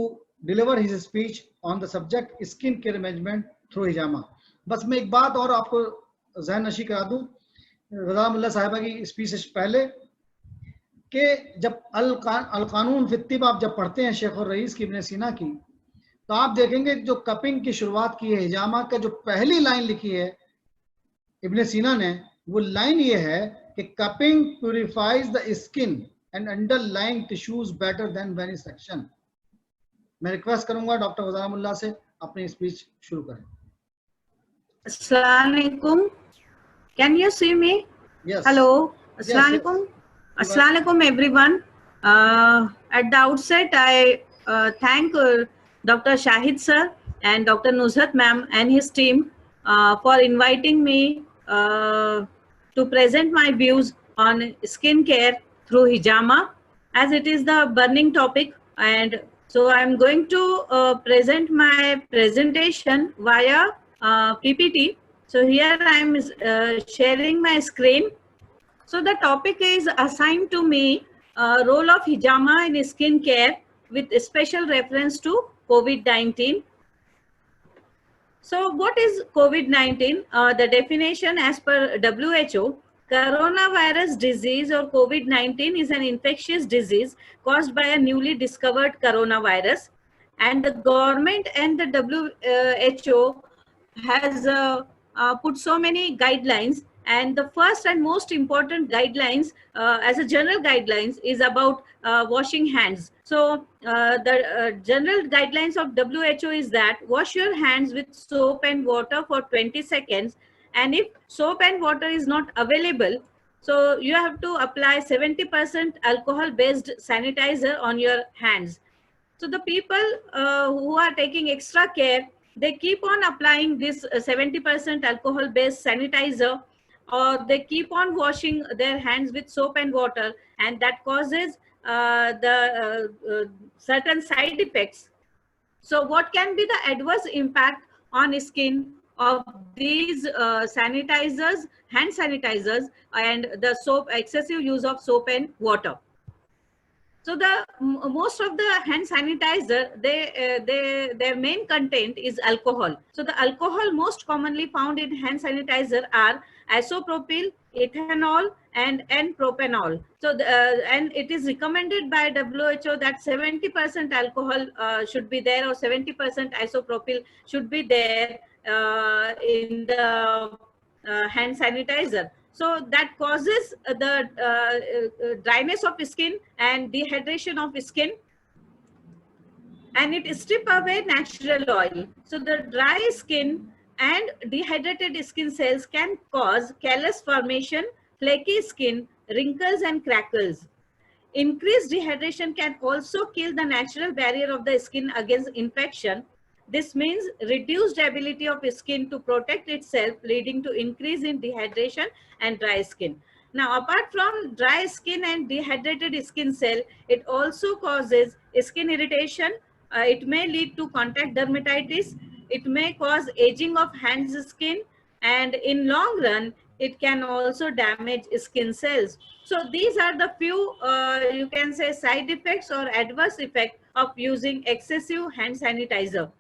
[SPEAKER 2] deliver his speech on the subject skin care management through hijama. बस मैं एक बात और आपको ज़हन नशी करा दूं गजाला मुल्ला साहिबा की स्पीच से पहले कि जब अल-कानून फित्तिब आप जब पढ़ते हैं शेख और रईस की इब्न सीना की, तो आप देखेंगे जो कपिंग की शुरुआत की है हिजामा का, जो पहली लाइन लिखी है इब्न सीना ने, वो लाइन ये है कि cupping purifies the skin and underlying tissues better than venesection. मैं रिक्वेस्ट करूंगा डॉक्टर गजाला मुल्ला से अपनी स्पीच शुरू करें।
[SPEAKER 4] अस्सलाम वालेकुम। Can you see me?
[SPEAKER 2] Yes.
[SPEAKER 4] Hello. Assalamu alaikum.
[SPEAKER 2] Yes.
[SPEAKER 4] Assalamu alaikum everyone. At the outset, I thank Dr. Shahid sir and Dr. Nusrat ma'am and his team for inviting me to present my views on skin care through hijama, as it is the burning topic. And so I'm going to present my presentation via PPT. So here I am sharing my screen. So the topic is assigned to me, role of hijama in skin care with special reference to COVID-19. So what is COVID-19? The definition as per WHO, coronavirus disease or COVID-19 is an infectious disease caused by a newly discovered coronavirus, and the government and the WHO has put so many guidelines, and the first and most important guidelines as a general guidelines is about washing hands. So the general guidelines of WHO is that wash your hands with soap and water for 20 seconds, and if soap and water is not available, so you have to apply 70% alcohol based sanitizer on your hands. So the people who are taking extra care, they keep on applying this 70% alcohol based sanitizer, or they keep on washing their hands with soap and water, and that causes certain side effects. So what can be the adverse impact on skin of these sanitizers, hand sanitizers, and the soap, excessive use of soap and water? So the most of the hand sanitizer, their main content is alcohol. So the alcohol most commonly found in hand sanitizer are isopropyl, ethanol, and N-propanol. So and it is recommended by WHO that 70% alcohol should be there, or 70% isopropyl should be there in the hand sanitizer. So that causes the dryness of skin and dehydration of skin, and it strips away natural oil. So the dry skin and dehydrated skin cells can cause callus formation, flaky skin, wrinkles, and crackles. Increased dehydration can also kill the natural barrier of the skin against infection. This means reduced ability of skin to protect itself, leading to increase in dehydration and dry skin. Now, apart from dry skin and dehydrated skin cell, it also causes skin irritation. It may lead to contact dermatitis. It may cause aging of hands skin, and in long run, it can also damage skin cells. So these are the few, you can say, side effects or adverse effects of using excessive hand sanitizer.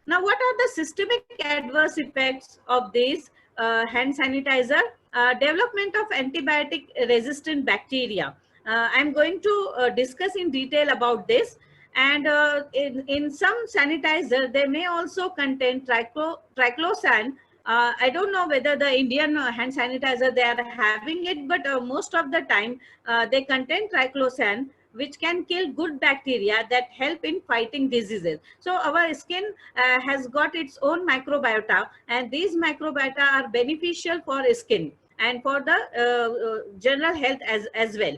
[SPEAKER 4] Now, what are the systemic adverse effects of these hand sanitizer? Development of antibiotic resistant bacteria. I'm going to discuss in detail about this. And in some sanitizer, they may also contain triclosan. I don't know whether the Indian hand sanitizer, they are having it, but most of the time they contain triclosan, which can kill good bacteria that help in fighting diseases. So our skin has got its own microbiota, and these microbiota are beneficial for skin and for the general health as well.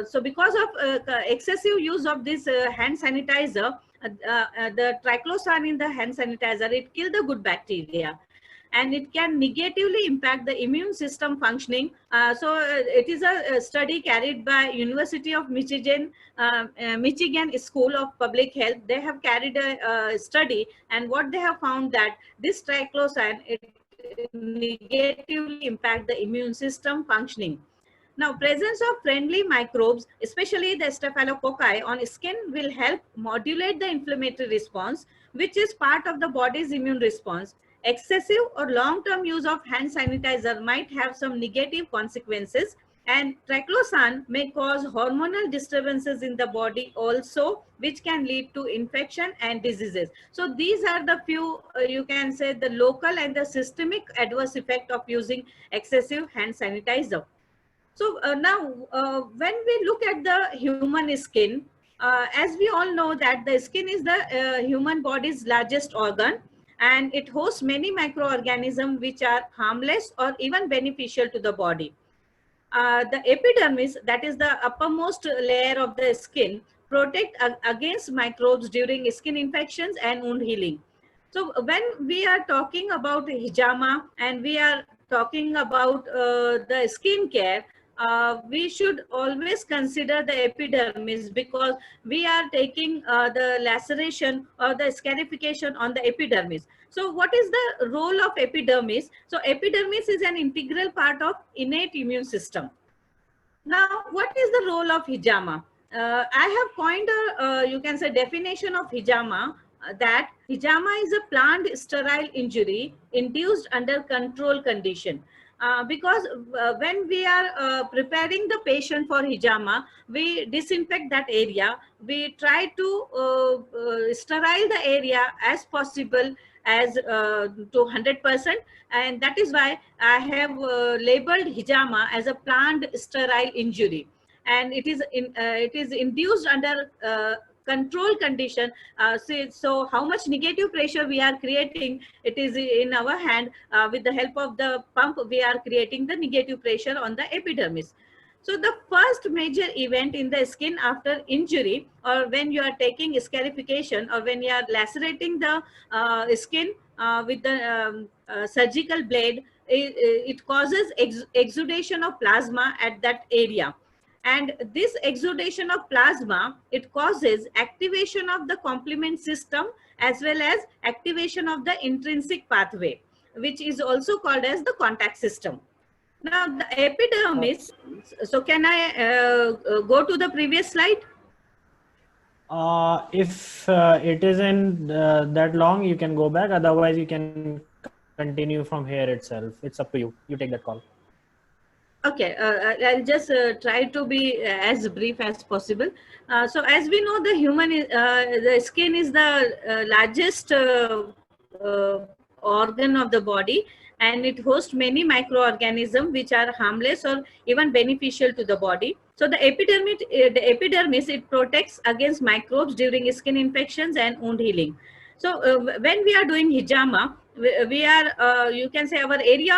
[SPEAKER 4] So because of excessive use of this hand sanitizer, the triclosan in the hand sanitizer, it kills the good bacteria, and it can negatively impact the immune system functioning. It is a study carried by University of Michigan, Michigan School of Public Health. They have carried a study, and what they have found that this triclosan, it negatively impact the immune system functioning. Now, presence of friendly microbes, especially the staphylococci on skin, will help modulate the inflammatory response, which is part of the body's immune response. Excessive or long-term use of hand sanitizer might have some negative consequences, and triclosan may cause hormonal disturbances in the body also, which can lead to infection and diseases. So these are the few, you can say, the local and the systemic adverse effect of using excessive hand sanitizer. So now, when we look at the human skin, as we all know that the skin is the human body's largest organ, and it hosts many microorganisms which are harmless or even beneficial to the body. The epidermis, that is the uppermost layer of the skin, protect against microbes during skin infections and wound healing. So when we are talking about hijama and we are talking about the skin care, we should always consider the epidermis, because we are taking the laceration or the scarification on the epidermis. So what is the role of epidermis? So epidermis is an integral part of innate immune system. Now, what is the role of hijama? I have coined a, you can say, definition of hijama, that hijama is a planned sterile injury induced under control condition. Because when we are preparing the patient for hijama, we disinfect that area. We try to sterile the area as possible, as to 100%, and that is why I have labeled hijama as a planned sterile injury, and it is induced under control condition. So how much negative pressure we are creating, it is in our hand. With the help of the pump, we are creating the negative pressure on the epidermis. So the first major event in the skin after injury, or when you are taking scarification, or when you are lacerating the skin with the surgical blade, it causes exudation of plasma at that area. And this exudation of plasma, it causes activation of the complement system as well as activation of the intrinsic pathway, which is also called as the contact system. Now the epidermis, so can I go to the previous slide?
[SPEAKER 1] If it isn't that long, you can go back. Otherwise, you can continue from here itself. It's up to you. You take that call.
[SPEAKER 4] Okay, I'll just try to be as brief as possible. So as we know, the human the skin is the largest organ of the body, and it hosts many microorganisms which are harmless or even beneficial to the body. So the epidermis, it protects against microbes during skin infections and wound healing. So when we are doing hijama, we are, you can say, our area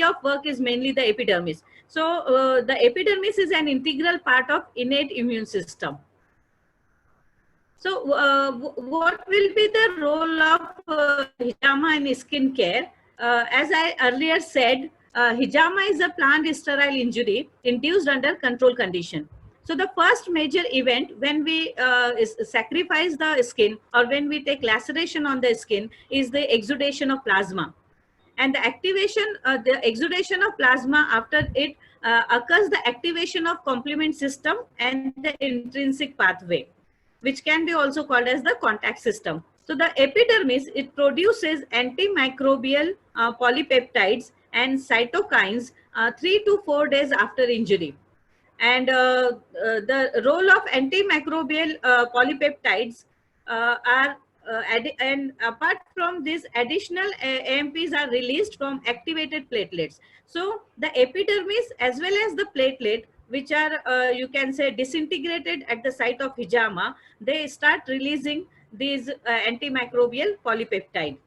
[SPEAKER 4] of work is mainly the epidermis. So the epidermis is an integral part of innate immune system. So what will be the role of hijama in skin care? As I earlier said, hijama is a plant sterile injury induced under control condition. So the first major event when we sacrifice the skin or when we take laceration on the skin is the exudation of plasma. And the exudation of plasma, after it occurs the activation of complement system and the intrinsic pathway, which can be also called as the contact system. So the epidermis, it produces antimicrobial polypeptides and cytokines 3 to 4 days after injury. And the role of antimicrobial polypeptides are and apart from this, additional AMPs are released from activated platelets. So the epidermis as well as the platelet, which are you can say disintegrated at the site of hijama, they start releasing these antimicrobial polypeptide.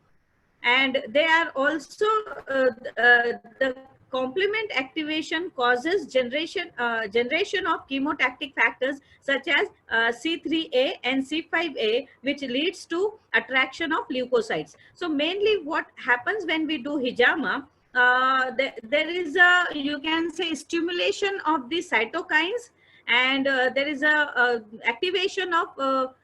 [SPEAKER 4] And they are also the complement activation causes generation of chemotactic factors such as C3A and C5A, which leads to attraction of leukocytes. So mainly what happens when we do hijama, there is a, you can say, stimulation of the cytokines, and there is a activation of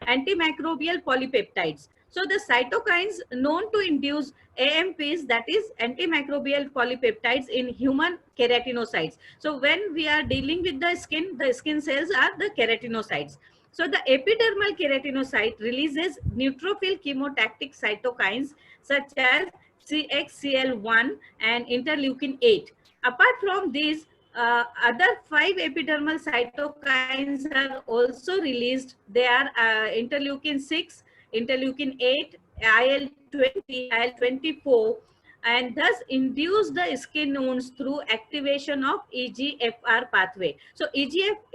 [SPEAKER 4] antimicrobial polypeptides. So the cytokines known to induce AMPs, that is antimicrobial polypeptides, in human keratinocytes. So when we are dealing with the skin cells are the keratinocytes. So the epidermal keratinocyte releases neutrophil chemotactic cytokines such as CXCL1 and interleukin 8. Apart from these, other 5 epidermal cytokines are also released. They are interleukin 6, interleukin 8, IL-20, IL-24, and thus induce the skin wounds through activation of EGFR pathway. So EGFR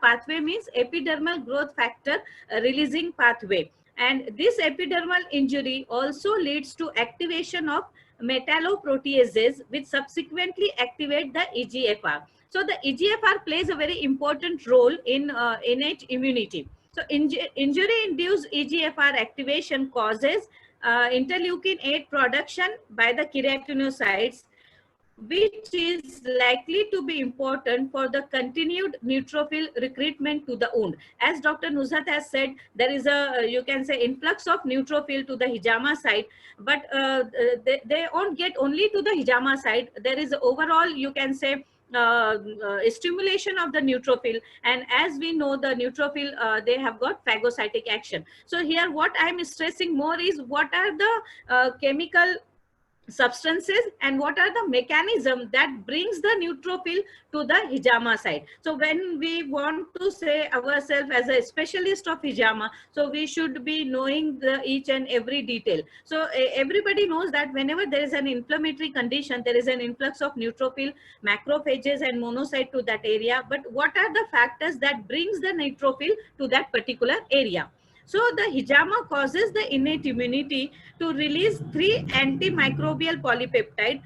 [SPEAKER 4] pathway means epidermal growth factor releasing pathway. And this epidermal injury also leads to activation of metalloproteases, which subsequently activate the EGFR. So the EGFR plays a very important role in innate immunity. So injury-induced EGFR activation causes interleukin 8 production by the keratinocytes, which is likely to be important for the continued neutrophil recruitment to the wound. As Dr. Nusrat has said, there is a, you can say, influx of neutrophil to the hijama site, but they won't get only to the hijama site. There is overall, you can say, stimulation of the neutrophil, and as we know, the neutrophil they have got phagocytic action. So here what I am stressing more is what are the chemical substances and what are the mechanism that brings the neutrophil to the hijama site. So when we want to say ourselves as a specialist of hijama, so we should be knowing the each and every detail. So everybody knows that whenever there is an inflammatory condition, there is an influx of neutrophil, macrophages and monocyte to that area. But what are the factors that brings the neutrophil to that particular area? So the hijama causes the innate immunity to release 3 antimicrobial polypeptide.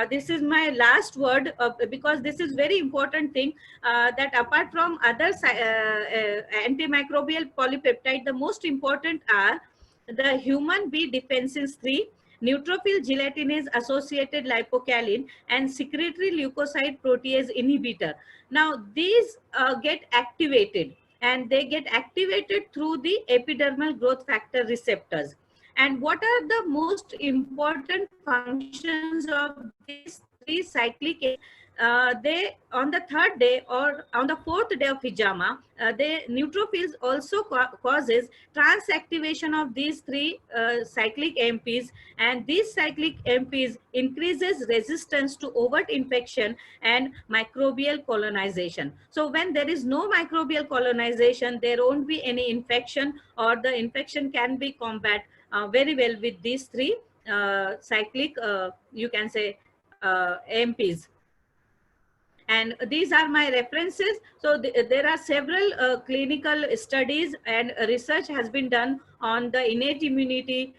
[SPEAKER 4] This is my last word because this is very important thing, that apart from other antimicrobial polypeptide, the most important are the human B defensin 3, neutrophil gelatinase associated lipocalin, and secretory leukocyte protease inhibitor. Now these get activated, and they get activated through the epidermal growth factor receptors. And what are the most important functions of these 3 cyclic? They, on the 3rd day or on the 4th day of hijama, the neutrophils also causes transactivation of these 3 cyclic AMPs, and these cyclic AMPs increases resistance to overt infection and microbial colonization. So when there is no microbial colonization, there won't be any infection, or the infection can be combated very well with these 3 cyclic, you can say, AMPs. And these are my references. So there are several clinical studies and research has been done on the innate immunity.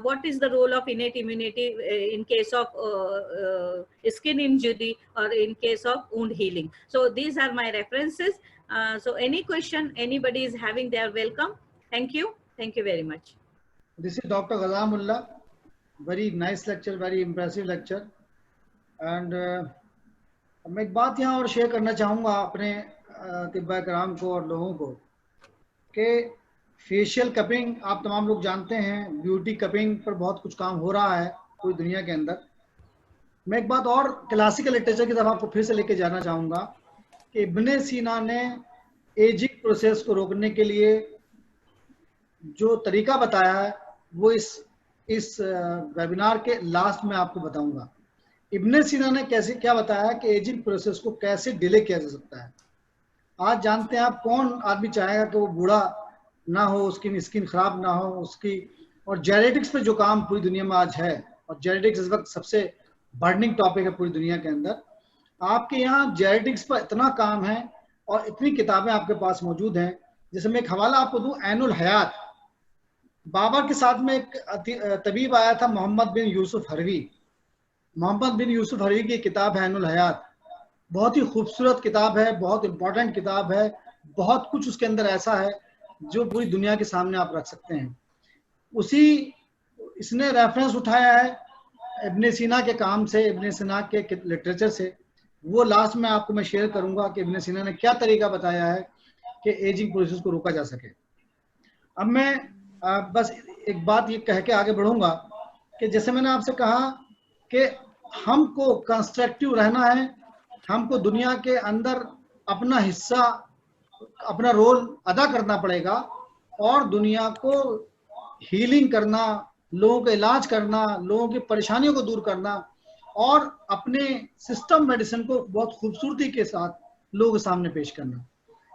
[SPEAKER 4] What is the role of innate immunity in case of skin injury or in case of wound healing. So these are my references. So any question anybody is having, they are welcome. Thank you. Thank you very much.
[SPEAKER 2] This is Dr. Ghazalamullah. Very nice lecture, very impressive lecture. And मैं एक बात यहाँ और share करना चाहूँगा अपने तिब्बा कराम को और लोगों को कि फेशियल कपिंग आप तमाम लोग जानते हैं, ब्यूटी कपिंग पर बहुत कुछ काम हो रहा है पूरी दुनिया के अंदर। मैं एक बात और क्लासिकल लिटरेचर की तरफ आपको फिर से लेके जाना चाहूँगा कि इब्ने सीना ने एजिंग प्रोसेस को रोकने के लिए जो तरीका बताया है वो इस वेबिनार के लास्ट में आपको बताऊंगा। इब्ने सीना ने कैसे क्या बताया कि एजिंग प्रोसेस को कैसे डिले किया जा सकता है। आज जानते हैं आप, कौन आदमी चाहेगा कि वो बूढ़ा ना हो, उसकी स्किन खराब ना हो उसकी। और जेनेटिक्स पे जो काम पूरी दुनिया में आज है, और जेनेटिक्स इस वक्त सबसे बर्निंग टॉपिक है पूरी दुनिया के अंदर। आपके यहाँ जेनेटिक्स पर इतना काम है और इतनी किताबें आपके पास मौजूद हैं। जैसे मैं एक हवाला आपको दूं, ऐनुल हयात, बाबर के साथ में एक तबीब आया था मोहम्मद बिन यूसुफ हरवी। मोहम्मद बिन यूसुफ हरवी की किताब है ऐनुल हयात, बहुत ही खूबसूरत किताब है, बहुत इंपॉर्टेंट किताब है। बहुत कुछ उसके अंदर ऐसा है जो पूरी दुनिया के सामने आप रख सकते हैं। इसने रेफरेंस उठाया है इब्ने सीना के काम से, इब्ने सीना के लिटरेचर से। वो लास्ट में आपको मैं शेयर करूंगा कि इब्ने सीना ने क्या तरीका बताया है कि एजिंग प्रोसेस को रोका जा सके। अब मैं बस एक बात ये कह के आगे बढ़ूंगा कि जैसे मैंने आपसे कहा कि हमको कंस्ट्रक्टिव रहना है, हमको दुनिया के अंदर अपना हिस्सा, अपना रोल अदा करना पड़ेगा और दुनिया को हीलिंग करना, लोगों का इलाज करना, लोगों की परेशानियों को दूर करना और अपने सिस्टम मेडिसिन को बहुत खूबसूरती के साथ लोगों के सामने पेश करना।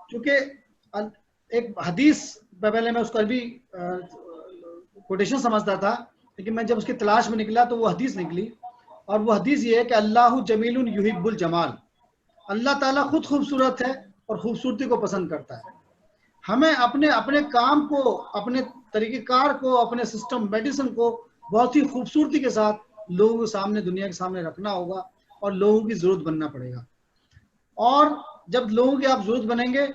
[SPEAKER 2] क्योंकि एक हदीस पहले मैं उसका भी कोटेशन समझता था, लेकिन मैं जब उसकी तलाश में निकला तो वो हदीस निकली, और वो हदीस ये है कि अल्लाहु जमीलुन युहिब्बुल जमाल, अल्लाह ताला खुद खूबसूरत है और खूबसूरती को पसंद करता है। हमें अपने अपने काम को, अपने तरीक़ेकार को, अपने सिस्टम मेडिसिन को बहुत ही खूबसूरती के साथ लोगों के सामने, दुनिया के सामने रखना होगा और लोगों की ज़रूरत बनना पड़ेगा। और जब लोगों की आप ज़रूरत बनेंगे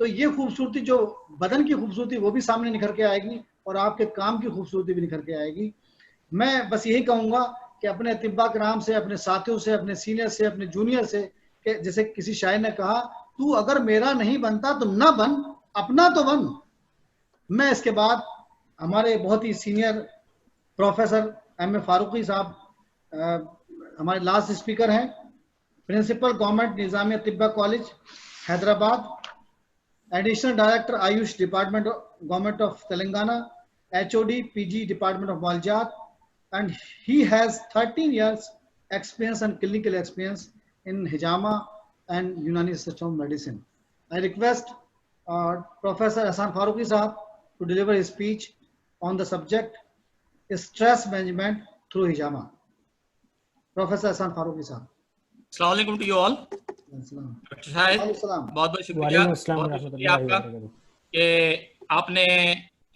[SPEAKER 2] तो ये खूबसूरती, जो बदन की खूबसूरती, वो भी सामने निखर के आएगी और आपके काम की खूबसूरती भी निखर के आएगी। मैं बस यही कहूँगा कि अपने तिब्बा कराम से, अपने साथियों से, अपने सीनियर से, अपने जूनियर से, कि जैसे किसी शायर ने कहा, तू अगर मेरा नहीं बनता तो ना बन, अपना तो बन। मैं इसके बाद हमारे बहुत ही senior professor M A Farooqui साहब हमारे लास्ट स्पीकर हैं, principal government Nizamia Tibbia college Hyderabad, additional director AYUSH department government of Telangana, HOD PG department of वालजात, and he has 13 years experience and clinical experience in hijama and Unani system of medicine. I request Professor Ehsan Farooqi Sahab to deliver his speech on the subject stress management through hijama. Professor Ehsan Farooqi Sahab.
[SPEAKER 5] अस्सलाम वालेकुम to you all. बहुत बहुत शुक्रिया आपका कि आपने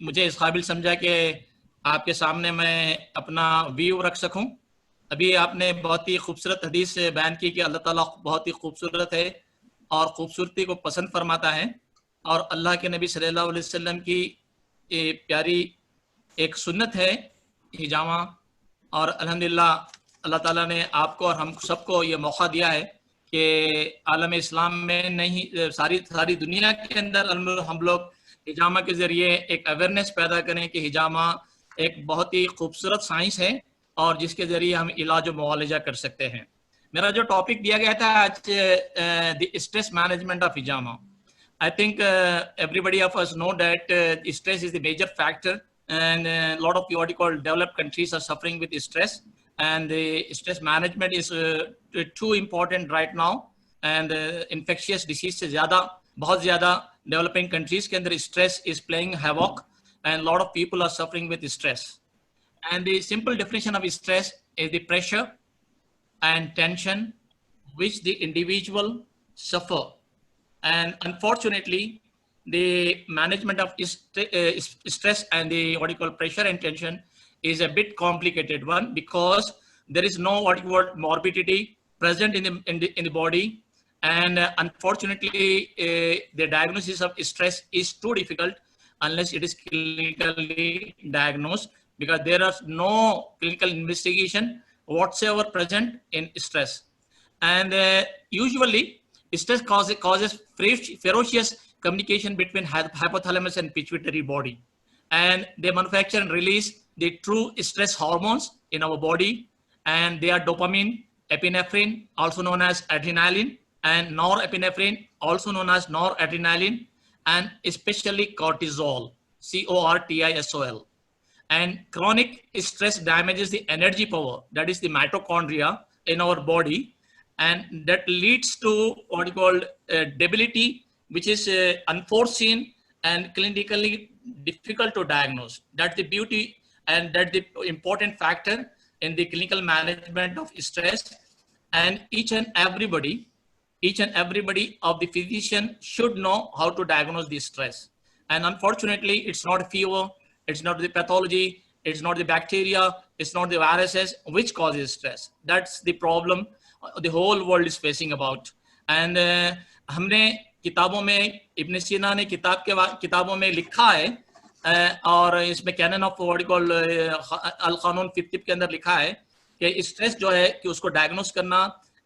[SPEAKER 5] मुझे इस काबिल समझा कि आपके सामने मैं अपना व्यू रख सकूं। अभी आपने बहुत ही खूबसूरत हदीस से बयान की कि अल्लाह ताला बहुत ही खूबसूरत है और खूबसूरती को पसंद फरमाता है, और अल्लाह के नबी सल्लल्लाहु अलैहि वसल्लम की प्यारी एक सुन्नत है हिजामा। और अल्हम्दुलिल्लाह अल्लाह ताला ने आपको और हम सबको ये मौका दिया है कि आलम इस्लाम में नहीं, सारी दुनिया के अंदर हम लोग हिजामा के ज़रिए एक अवेयरनेस पैदा करें कि हिजामा एक बहुत ही खूबसूरत साइंस है और जिसके ज़रिए हम इलाज और मुआलजा कर सकते हैं। मेरा जो टॉपिक दिया गया था आज, the stress management of hijama. I think everybody of us know that stress is the major factor, and a lot of what you call developed countries are suffering with stress, and the stress management is too important right now. And infectious disease से बहुत ज़्यादा developing countries के अंदर stress is playing havoc, and a lot of people are suffering with stress. And the simple definition of stress is the pressure and tension which the individual suffer. And unfortunately, the management of stress and the what you call pressure and tension is a bit complicated one, because there is no what you call morbidity present in the body. And unfortunately, the diagnosis of stress is too difficult unless it is clinically diagnosed, because there is no clinical investigation whatsoever present in stress. And usually stress causes ferocious communication between hypothalamus and pituitary body, and they manufacture and release the true stress hormones in our body, and they are dopamine, epinephrine, also known as adrenaline, and norepinephrine, also known as noradrenaline, and especially cortisol, cortisol. And chronic stress damages the energy power, that is the mitochondria in our body, and that leads to what you call debility, which is unforeseen and clinically difficult to diagnose. That's the beauty, and that's the important factor in the clinical management of stress. And each and everybody of the physician should know how to diagnose the stress. And unfortunately, it's not fever, it's not the pathology, it's not the bacteria, it's not the viruses which causes stress. That's the problem the whole world is facing about. And हमने किताबों में, इब्न सीना ने किताबों में लिखा है, और इसमें canon of what you call अल कानून फी तिब के अंदर लिखा है कि स्ट्रेस जो है कि उसको डायग्नोस करना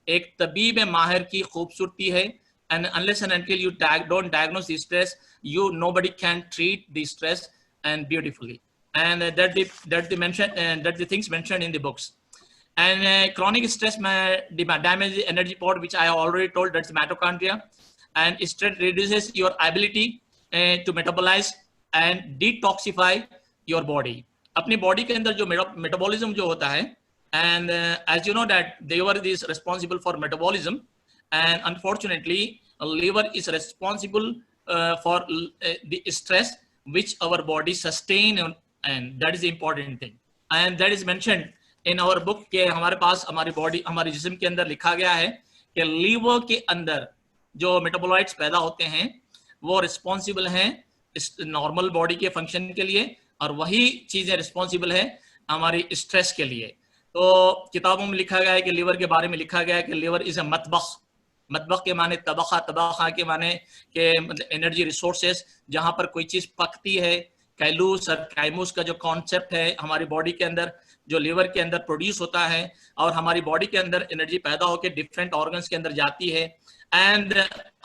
[SPEAKER 5] एक तबीब माहिर की खूबसूरती है. And unless and until you don't diagnose the stress, nobody can treat the stress and beautifully. And that's the things mentioned in the books. And chronic stress damage the energy part, which I already told. That's mitochondria. And stress reduces your ability to metabolize and detoxify your body. अपनी body के अंदर जो metabolism जो होता है, and as you know that the liver is responsible for metabolism, and unfortunately liver is responsible for the stress which our body sustain, and that is the important thing. And that is mentioned in our book के हमारे पास हमारी body हमारे जिस्म के अंदर लिखा गया है कि लीवर के अंदर जो मेटाबोलाइट्स पैदा होते हैं वो रिस्पॉन्सिबल हैं नॉर्मल बॉडी के फंक्शन के लिए, और वही चीजें रिस्पॉन्सिबल है हमारी स्ट्रेस के लिए. तो किताबों में लिखा गया है कि लीवर के बारे में लिखा गया है कि लीवर इज अ मतबख के माने तबखा के माने के मतलब एनर्जी रिसोर्सेस, जहां पर कोई चीज पकती है. कैलूस और काइमूस का जो कॉन्सेप्ट है हमारी बॉडी के अंदर जो लीवर के अंदर प्रोड्यूस होता है, और हमारी बॉडी के अंदर एनर्जी पैदा होकर डिफरेंट ऑर्गन्स के अंदर जाती है. And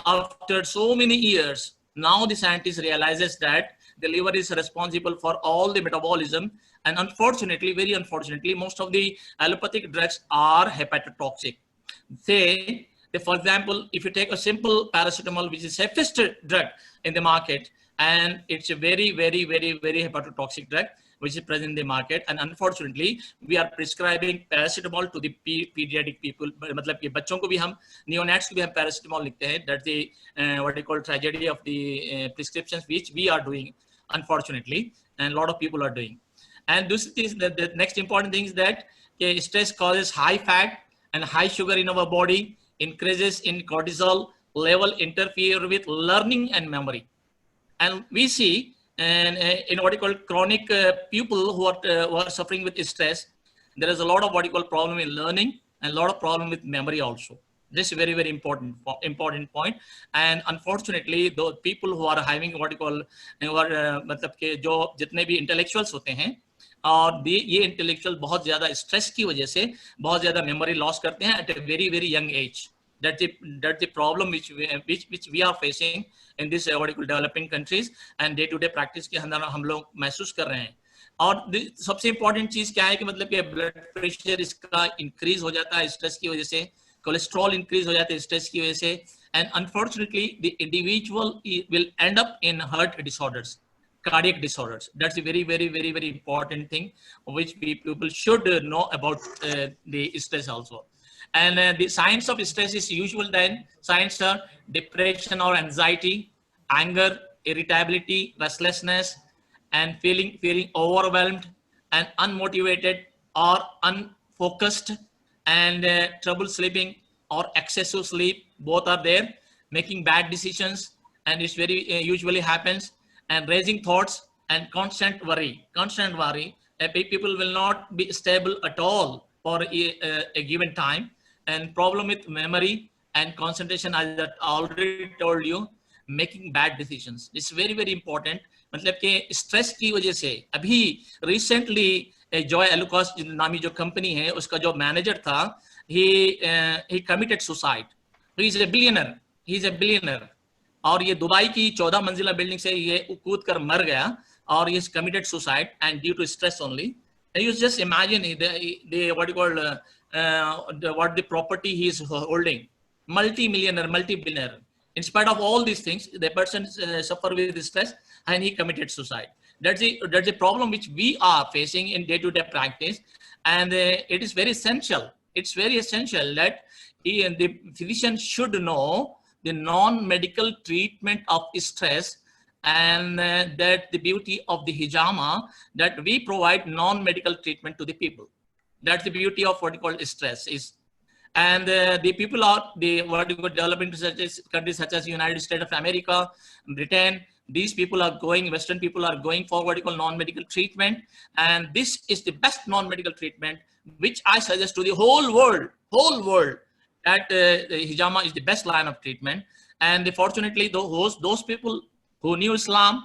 [SPEAKER 5] after so many years now the scientist realizes that the liver is responsible for all the metabolism, and unfortunately, very unfortunately, most of the allopathic drugs are hepatotoxic. Say, for example, if you take a simple paracetamol, which is safest drug in the market, and it's a very, very, very, very hepatotoxic drug which is present in the market, and unfortunately we are prescribing paracetamol to the pediatric people. मतलब कि बच्चों को भी हम neonates को भी हम paracetamol लिखते हैं. That's the what we call tragedy of the prescriptions which we are doing, unfortunately, and a lot of people are doing. And this is the next important thing is that stress causes high fat and high sugar in our body, increases in cortisol level, interfere with learning and memory. And we see and in what you call chronic people who are suffering with stress, there is a lot of what you call problem in learning and a lot of problem with memory also. This is very, very important point. And unfortunately, those people who are having what you call मतलब के जो जितने भी intellectuals होते हैं, और ये intellectual बहुत ज़्यादा stress की वजह से बहुत ज़्यादा memory loss करते हैं at a very, very young age. That's the problem which we are facing in this what you call developing countries, and day to day practice के अंदर हम लोग महसूस कर रहे हैं. और सबसे important चीज क्या है कि मतलब कि blood pressure इसका increase हो जाता है stress की वजह से, cholesterol increase हो जाता है stress की वजह से, and unfortunately the individual will end up in heart disorders, cardiac disorders. That's a very, very, very, very important thing which people should know about the stress also. And the signs of stress is usual then. Signs are depression or anxiety, anger, irritability, restlessness, and feeling overwhelmed and unmotivated or unfocused, and trouble sleeping, or excessive sleep, both are there, making bad decisions, and it's very usually happens, and raising thoughts and constant worry. People will not be stable at all for a given time, and problem with memory and concentration, as I already told you, making bad decisions. It's very very important. मतलब कि stress की वजह से अभी recently Joy एलुकास नामी जो company है उसका जो मैनेजर था, he committed suicide. He is a billionaire. और ये दुबई की 14 मंजिला बिल्डिंग से ये कूद कर मर गया, और ये committed suicide and due to stress only. And you just imagine the what you call what the property he is holding, multi-billionaire. In spite of all these things, the person suffer with stress and he committed suicide. That's the problem which we are facing in day-to-day practice, and it is very essential. It's very essential that the physician should know the non-medical treatment of stress, and that the beauty of the hijama, that we provide non-medical treatment to the people. That's the beauty of what you call stress is. And the people are what you call developing countries such as United States of America, Britain. These people are going, Western people are going for what you call non-medical treatment, and this is the best non-medical treatment which I suggest to the whole world, that hijama is the best line of treatment. And fortunately, those people who knew Islam,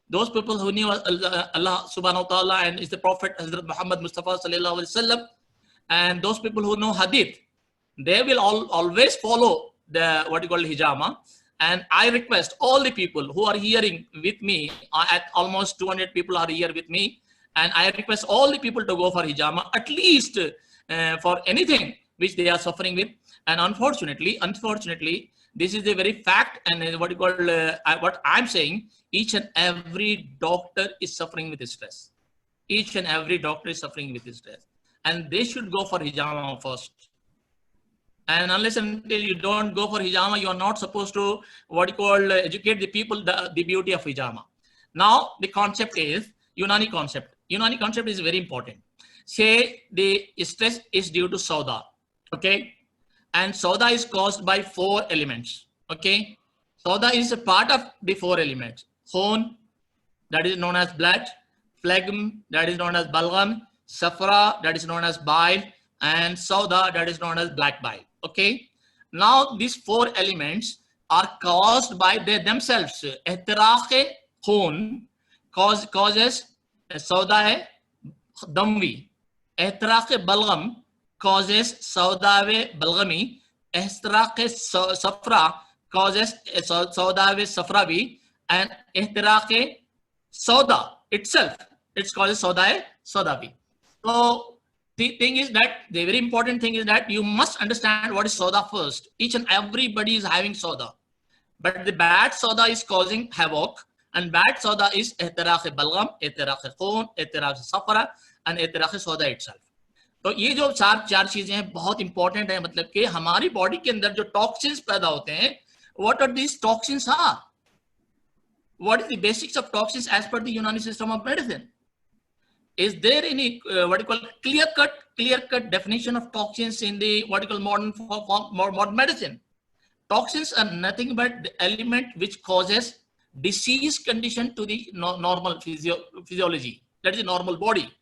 [SPEAKER 5] those people who knew Allah subhanahu wa ta'ala and is the Prophet Hazrat Muhammad Mustafa sallallahu alaihi wasallam, and those people who know hadith, they will always follow the what you call hijama. And I request all the people who are hearing with me, at almost 200 people are here with me, and I request all the people to go for hijama, at least for anything which they are suffering with. And unfortunately, this is the very fact, and what you call what I'm saying, each and every doctor is suffering with stress. Each and every doctor is suffering with stress, and they should go for hijama first. And unless until you don't go for hijama, you are not supposed to what you call educate the people the beauty of hijama. Now the concept is Unani concept. Unani concept is very important. Say the stress is due to sauda, okay, and sauda is caused by 4 elements. Okay, sauda is a part of the 4 elements. Khun, that is known as blood; phlegm, that is known as balgam; safra, that is known as bile; and sauda, that is known as black bile. Okay, now these 4 elements are caused by themselves. Ihtiraq khun causes sauda hai damvi. Ihtiraq balgam causes sauda balgami. Ihtiraq safra causes sauda safravi, and ihtiraq sauda itself, it causes sauda saudavi. So the thing is that the very important thing is that you must understand what is sauda first. Each and everybody is having sauda, but the bad sauda is causing havoc, and bad sauda is ihtiraq balgam, ihtiraq khun, ihtiraq safra, and ihtiraq sauda itself. तो ये जो चार चीजें हैं बहुत important है, मतलब कि हमारी बॉडी के अंदर जो टॉक्सिन्स पैदा होते हैं, what are these toxins are? What is the basics of toxins as per the Unani system of medicine? Is there any what you call clear-cut definition of toxins in the what you call modern medicine? Toxins are nothing but the element which causes disease condition to the normal physiology, that is the normal body.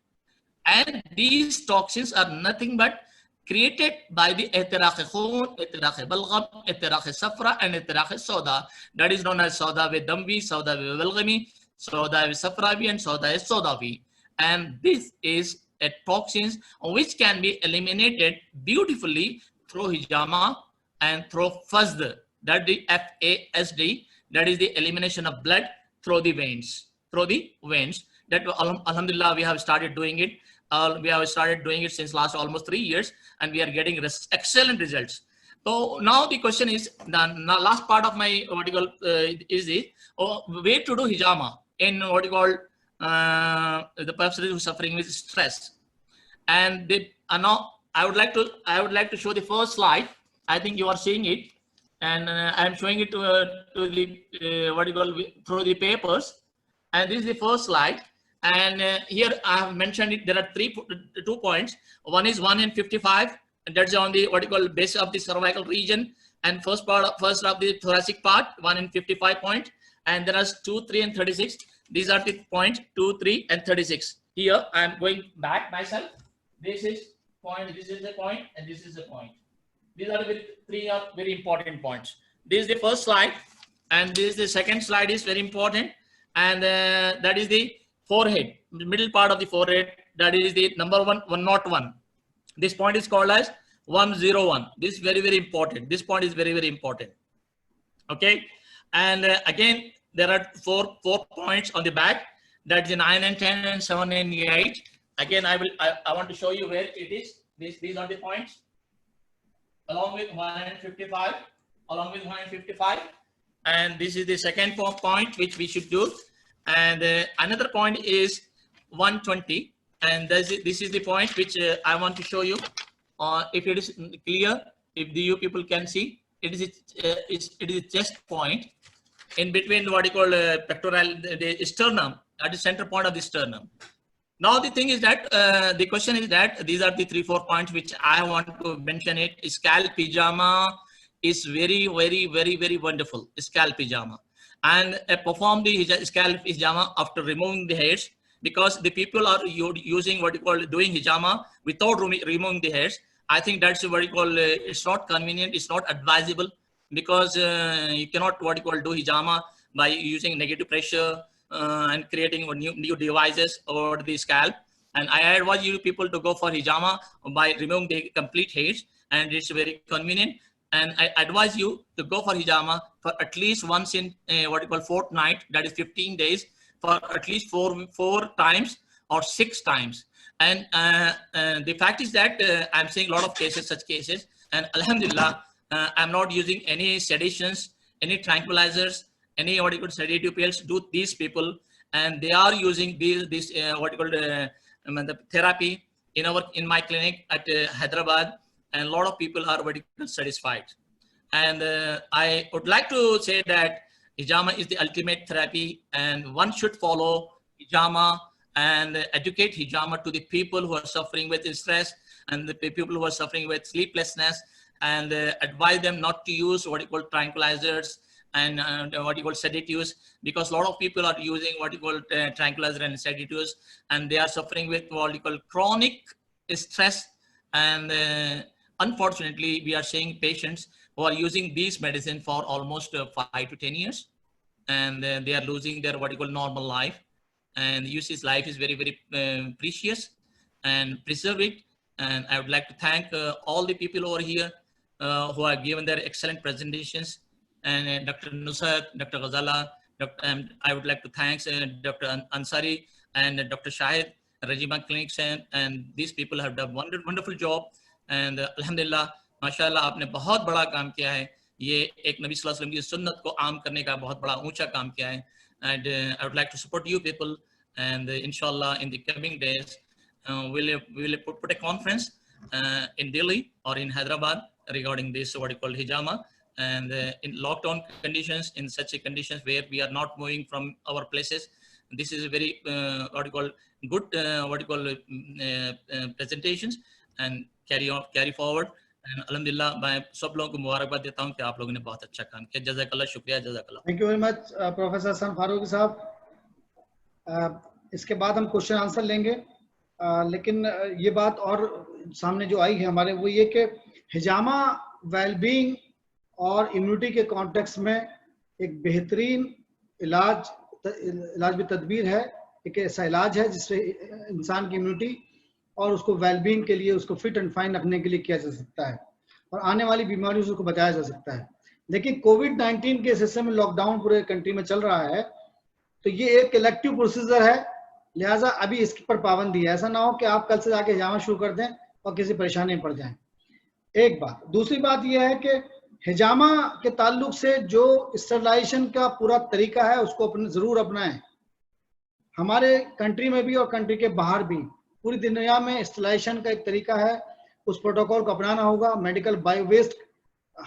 [SPEAKER 5] And these toxins are nothing but created by the ihtiraq khun, ihtiraq balgam, ihtiraq safra, and ihtiraq sauda. That is known as sauda ve damvi, sauda ve balgami, sauda ve safravi, and sauda ve saudavi. And this is a toxins which can be eliminated beautifully through hijama and through FASD, that is the FASD, that is the elimination of blood through the veins. That alhamdulillah we have started doing it. We have started doing it since last almost 3 years, and we are getting excellent results. So now the question is, the last part of my what you call is the way to do hijama in what you call the person who is suffering with stress. And now I would like to show the first slide. I think you are seeing it, and I am showing it to the what you call through the papers. And this is the first slide. And here I have mentioned it. There are 2 points. One is 1 in 55, that's on the what you call base of the cervical region, and first of the thoracic part, 1 in 55 point, and there are 2, 3, and 36. These are the point 2, 3, and 36. Here I am going back myself. This is point, this is the point, and this is the point. These are the three very important points. This is the first slide, and this is the second slide is very important, and that is the forehead, the middle part of the forehead. That is the number 101. This point is called as 101. This is very, very important. This point is very, very important. Okay, and again there are four points on the back. That's the 9 and 10 and 7 and 8. Again, I want to show you where it is. These are the points, along with 155, along with 155, and this is the second point which we should do. And another point is 120, and this is the point which I want to show you. If it is clear, if you people can see, it is chest point in between what you call pectoral, the sternum, at the center point of the sternum. Now the thing is that the question is that these are the 3-4 points which I want to mention. It scalp pajama is very, very, very, very wonderful. Scalp pajama, and perform the scalp hijama after removing the hairs, because the people are using what you call doing hijama without removing the hairs. I think that's what you call it's not convenient, it's not advisable, because you cannot what you call do hijama by using negative pressure and creating new devices over the scalp. And I advise you people to go for hijama by removing the complete hairs, and it's very convenient. And I advise you to go for hijama for at least once in what you call fortnight, that is 15 days, for at least four times or 6 times. And the fact is that I'm seeing a lot of cases, such cases, and alhamdulillah, I'm not using any sedations, any tranquilizers, any what you call sedative pills to these people, and they are using this what you call the therapy in my clinic at Hyderabad, and a lot of people are very satisfied. And I would like to say that hijama is the ultimate therapy, and one should follow hijama and educate hijama to the people who are suffering with stress and the people who are suffering with sleeplessness, and advise them not to use what you call tranquilizers and what you call sedatives, because a lot of people are using what you call tranquilizers and sedatives, and they are suffering with what you call chronic stress. And unfortunately, we are seeing patients who are using these medicine for almost 5 to 10 years, and they are losing their what you call normal life. And UC's life is very, very precious, and preserve it. And I would like to thank all the people over here who have given their excellent presentations, and Dr. Nusrat, Dr. Ghazala, I would like to thank Dr. Ansari and Dr. Shahid, Rajima Clinics, and these people have done wonderful job. And alhamdulillah, माशाल्लाह आपने बहुत बड़ा काम किया है. ये एक नबी सल्लल्लाहु अलैहि वसल्लम की सुन्नत को आम करने का बहुत बड़ा ऊंचा काम किया है. And I would like to support you people, and inshallah in the coming days we'll put a conference in Delhi or in Hyderabad regarding this what you call hijama. And in lockdown conditions, in such a conditions where we are not moving from our places, this is a very what you call good what you call presentations, and carry forward. And alhamdulillah, मैं सब लोगों को मुबारकबाद देता हूँ कि आप लोगों ने बहुत अच्छा काम किया. जज़ाकल्लाह, शुक्रिया, जज़ाकल्लाह.
[SPEAKER 2] Thank you very much professor Hasan Farooqui साहब. इसके बाद हम क्वेश्चन आंसर लेंगे, लेकिन ये बात और सामने जो आई है हमारे, वो ये कि हिजामा वेलबींग और इम्यूनिटी के कॉन्टेक्स्ट में एक बेहतरीन इलाज भी तदबीर है. एक ऐसा इलाज है जिससे इंसान की इम्यूनिटी और उसको वेलबींग के लिए, उसको फिट एंड फाइन रखने के लिए किया जा सकता है, और आने वाली बीमारियों से उसको बचाया जा सकता है. लेकिन कोविड-19 के सिलसिले में लॉकडाउन पूरे कंट्री में चल रहा है, तो ये एक इलेक्टिव प्रोसीजर है, लिहाजा अभी इसके पर पाबंदी है. ऐसा ना हो कि आप कल से जाके हिजामा शुरू कर दें और किसी परेशानी में पड़ जाएं. एक बात. दूसरी बात यह है कि हिजामा के ताल्लुक से जो स्टरलाइजेशन का पूरा तरीका है उसको जरूर अपनाएं. हमारे कंट्री में भी और कंट्री के बाहर भी पूरी दुनिया में स्टरलाइजेशन का एक तरीका है, उस प्रोटोकॉल को अपनाना होगा. मेडिकल बायो वेस्ट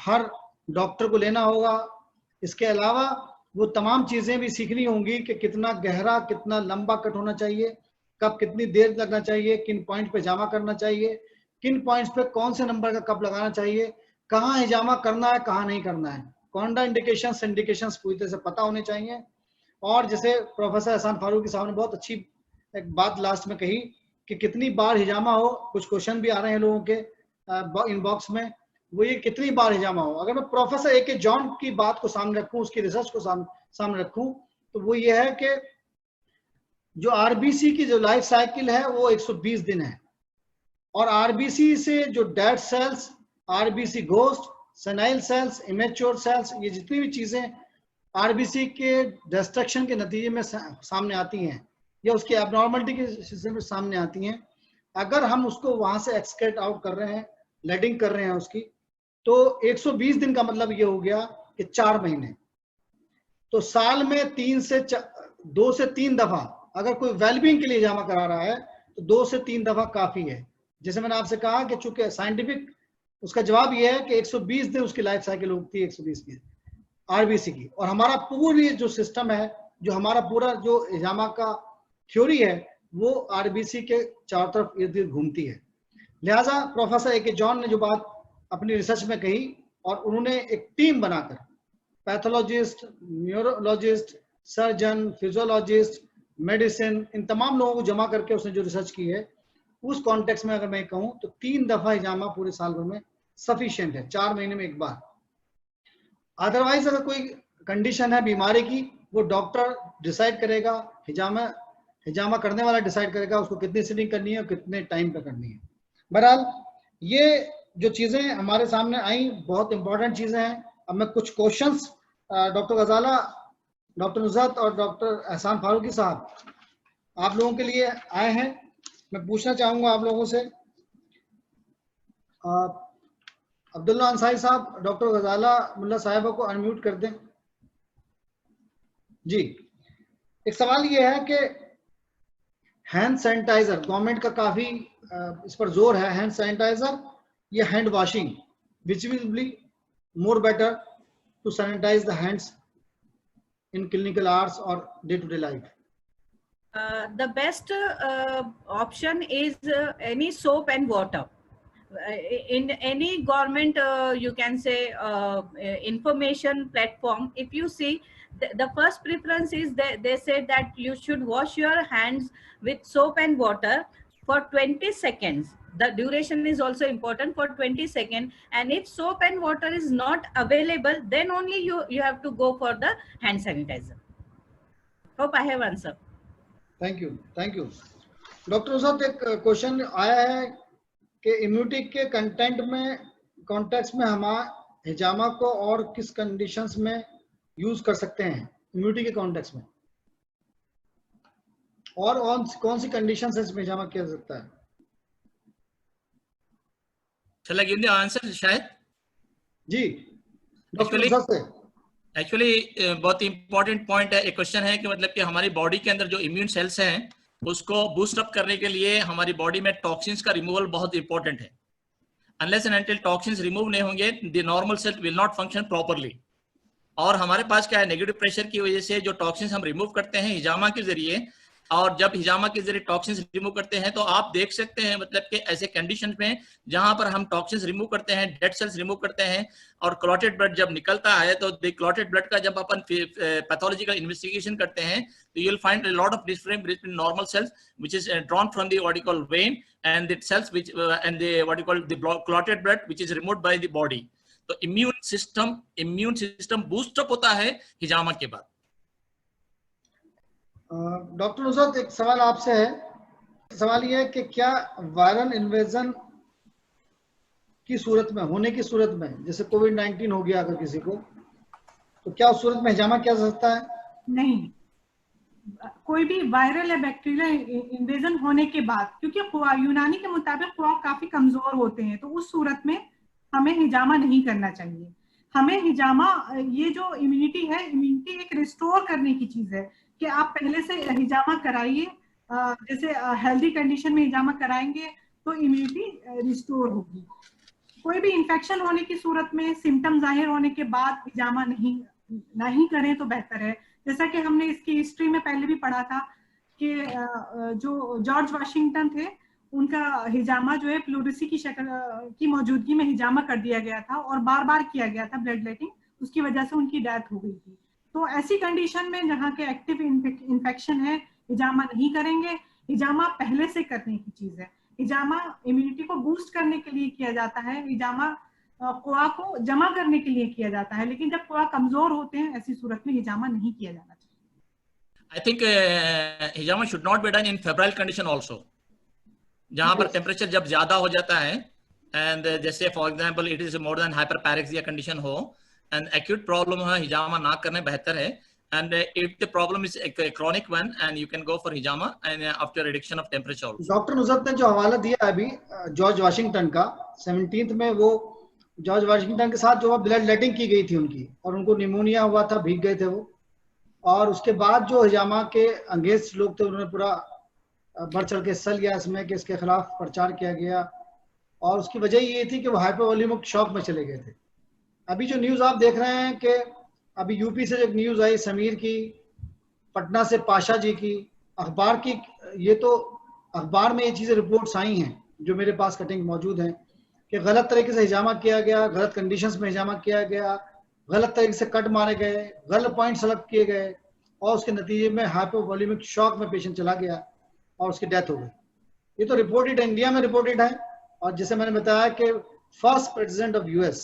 [SPEAKER 2] हर डॉक्टर को लेना होगा. इसके अलावा वो तमाम चीजें भी सीखनी होंगी कि कितना गहरा, कितना लंबा कट होना चाहिए, कब कितनी देर लगना चाहिए, किन पॉइंट पे जामा करना चाहिए, किन पॉइंट्स पे कौन से नंबर का कप लगाना चाहिए, कहाँ हिजामा करना है कहाँ नहीं करना है, कॉन्ट्रा इंडिकेशंस इंडिकेशंस पूरी तरह से पता होने चाहिए। और जैसे प्रोफेसर एहसान फारूकी साहब ने बहुत अच्छी एक बात लास्ट में कही कि कितनी बार हिजामा हो, कुछ क्वेश्चन भी आ रहे हैं लोगों के इनबॉक्स में, वो ये कितनी बार हिजामा हो। अगर मैं प्रोफेसर ए के जॉन की बात को सामने रखूं, उसकी रिसर्च को सामने रखूं, तो वो ये है कि जो आरबीसी की जो लाइफ साइकिल है वो 120 दिन है, और आरबीसी से जो dead cells, RBC ghost, senile cells, immature cells, ये जितनी भी चीजें आरबीसी के डिस्ट्रक्शन के नतीजे में सामने आती हैं या उसकी एबनॉर्मलिटी के सिस्टम में सामने आती हैं, अगर हम उसको वहां से एक्सक्रेट आउट कर रहे हैं, लेडिंग कर रहे हैं उसकी, तो 120 दिन का मतलब ये हो गया कि 4 महीने। तो साल में 2 से 3 दफा अगर कोई वेलबींग के लिए हिजामा करा रहा है तो 2 से 3 दफा काफी है। जैसे मैंने आपसे कहा कि चूंकि साइंटिफिक उसका जवाब ये है कि 120 दिन उसकी लाइफ साइकिल होती है 120 की आरबीसी की, और हमारा पूरी जो सिस्टम है, जो हमारा पूरा जो हिजामा का थ्योरी है, वो आरबीसी के चारों तरफ इर्द गिर्द घूमती है। लिहाजा प्रोफेसर ए के जॉन ने जो बात अपनी रिसर्च में कही, और उन्होंने एक टीम बनाकर pathologist, neurologist, surgeon, physiologist, medicine, इन तमाम लोगों को जमा करके उसने जो रिसर्च की है, उस कॉन्टेक्स्ट में अगर मैं कहूं तो 3 दफा हिजामा पूरे साल भर में सफिशिएंट है, 4 महीने में एक बार। अदरवाइज अगर कोई कंडीशन है बीमारी की, वो डॉक्टर डिसाइड करेगा, हिजामा करने वाला डिसाइड करेगा उसको कितनी सिटिंग करनी है और कितने टाइम पे करनी है। बहरहाल ये जो चीजें हमारे सामने आई बहुत इंपॉर्टेंट चीजें हैं। अब मैं कुछ क्वेश्चंस डॉक्टर गजाला, डॉक्टर नुसरत और डॉक्टर एहसान फारूकी साहब आप लोगों के लिए आए हैं, मैं पूछना चाहूंगा आप लोगों से। अब्दुल्ला अंसारी साहब, डॉक्टर गजाला मुल्ला साहिबा को अनम्यूट कर दें जी। एक सवाल ये है कि हैंड सैनिटाइजर, गवर्नमेंट का काफी इस पर जोर है, हैंड सैनिटाइजर या hand washing, which will be more better to sanitise the hands in clinical hours or day-to-day life?
[SPEAKER 4] The best option is any soap and water. In any government, you can say information platform, if you see, the first preference is they say that you should wash your hands with soap and water for 20 seconds. The duration is also important, for 20 seconds. And if soap and water is not available, then only you have to go for the hand sanitizer. Hope I have answered.
[SPEAKER 2] Thank you. Doctor उस्ताद, एक question आया है कि immunity के content में, context में हम हिजामा को और किस कंडीशंस में यूज कर सकते हैं इम्यूनिटी के कॉन्टेक्स्ट में, और कौन सी कंडीशंस है इसमें हिजामा किया जा सकता है?
[SPEAKER 5] Shall I give the answer शायद?
[SPEAKER 2] जी डॉक्टर।
[SPEAKER 5] एक्चुअली बहुत इंपॉर्टेंट पॉइंट है, एक क्वेश्चन है कि मतलब कि हमारी बॉडी के अंदर जो इम्यून सेल्स हैं उसको बूस्ट अप करने के लिए हमारी बॉडी में टॉक्सिन्स का रिमूवल बहुत इंपॉर्टेंट है। Unless and until toxins remove नहीं होंगे, the normal cell will not function properly. और हमारे पास क्या है, नेगेटिव प्रेशर की वजह से जो टॉक्सिन्स हम रिमूव करते हैं हिजामा के जरिए, और जब हिजामा के जरिए टॉक्सिन्स रिमूव करते हैं तो आप देख सकते हैं मतलब कि ऐसे कंडीशंस में जहां पर हम टॉक्सिन्स रिमूव करते हैं, डेड सेल्स रिमूव करते हैं, और क्लॉटेड ब्लड जब निकलता है तो द क्लॉटेड ब्लड का जब अपन पैथोलॉजिकल इन्वेस्टिगेशन करते हैं तो you will find a lot of difference between normal cells which is drawn from the what you call vein and the cells which and the what you call the clotted blood which is removed by the body. तो immune system boost up होता है हिजामा के बाद।
[SPEAKER 2] Doctor Nusrat, एक सवाल आपसे है। सवाल ये है कि क्या वायरल इन्वेजन की सूरत में, होने की सूरत में, जैसे कोविड-19 हो गया अगर किसी को, तो क्या उस सूरत में हिजामा किया जा सकता है?
[SPEAKER 3] नहीं, कोई भी वायरल या बैक्टीरियल इन्वेजन होने के बाद, क्योंकि यूनानी के मुताबिक ख्वाह काफी कमजोर होते हैं, तो उस सूरत में हमें हिजामा नहीं करना चाहिए। हमें हिजामा, ये जो इम्यूनिटी है, इम्यूनिटी एक रिस्टोर करने की चीज है कि आप पहले से हिजामा कराइए, जैसे हेल्दी कंडीशन में हिजामा कराएंगे तो इम्यूनिटी रिस्टोर होगी। कोई भी इंफेक्शन होने की सूरत में, सिम्टम जाहिर होने के बाद हिजामा नहीं करें तो बेहतर है। जैसा कि हमने इसकी हिस्ट्री में पहले भी पढ़ा था कि जो जॉर्ज वाशिंगटन थे, उनका हिजामा जो है प्लूरिसी की शक्ल की मौजूदगी में हिजामा कर दिया गया था और बार बार किया गया था ब्लड लेटिंग, उसकी वजह से उनकी डेथ हो गई थी। तो ऐसी कंडीशन में जहाँ के एक्टिव इन्फेक्शन है, हिजामा नहीं करेंगे। हिजामा पहले से करने की चीज है। हिजामा इम्यूनिटी को बूस्ट करने के लिए किया जाता है, हिजामा कुआ को जमा करने के लिए किया जाता है, लेकिन जब कुआ कमजोर होते हैं ऐसी सूरत में हिजामा नहीं किया जाना चाहिए।
[SPEAKER 5] I think hijama should not be done in febrile condition also, जहाँ पर टेम्परेचर जब ज्यादा हो जाता है एंड जैसे for example it is more than hyperpyrexia condition हो एंड एक्यूट प्रॉब्लम है, हिजामा ना करने बेहतर है। And if the problem is chronic one and you can go for hijama and after reduction of temperature.
[SPEAKER 2] Doctor Nusrat ने जो हवाला दिया अभी जॉर्ज वाशिंगटन का 17 में, वो जॉर्ज वाशिंगटन के साथ जो ब्लड लेटिंग की गई थी उनकी, और उनको निमोनिया हुआ था, भीग गए थे वो, और उसके बाद जो हिजामा के अंगेज लोग थे उन्होंने पूरा बढ़ चढ़ के हिस्सा लिया इसमें कि इसके खिलाफ प्रचार किया गया, और उसकी वजह ये थी कि वो हाइपोवोल्यूमिक शॉक में चले गए थे। अभी जो न्यूज़ आप देख रहे हैं कि अभी यूपी से जो न्यूज़ आई समीर की, पटना से पाशा जी की, अखबार की, ये तो अखबार में ये चीज़ें रिपोर्ट्स आई हैं जो मेरे पास कटिंग मौजूद हैं कि गलत तरीके से हिजामा किया गया, गलत कंडीशंस में हिजामा किया गया, गलत तरीके से कट मारे गए, गलत पॉइंट सेलेक्ट किए गए, और उसके नतीजे में हाइपोवोल्यूमिक शॉक में पेशेंट चला गया और उसकी डेथ हो गई। ये तो रिपोर्टेड इंडिया में रिपोर्टेड है, और जैसे मैंने बताया कि फर्स्ट प्रेसिडेंट ऑफ यूएस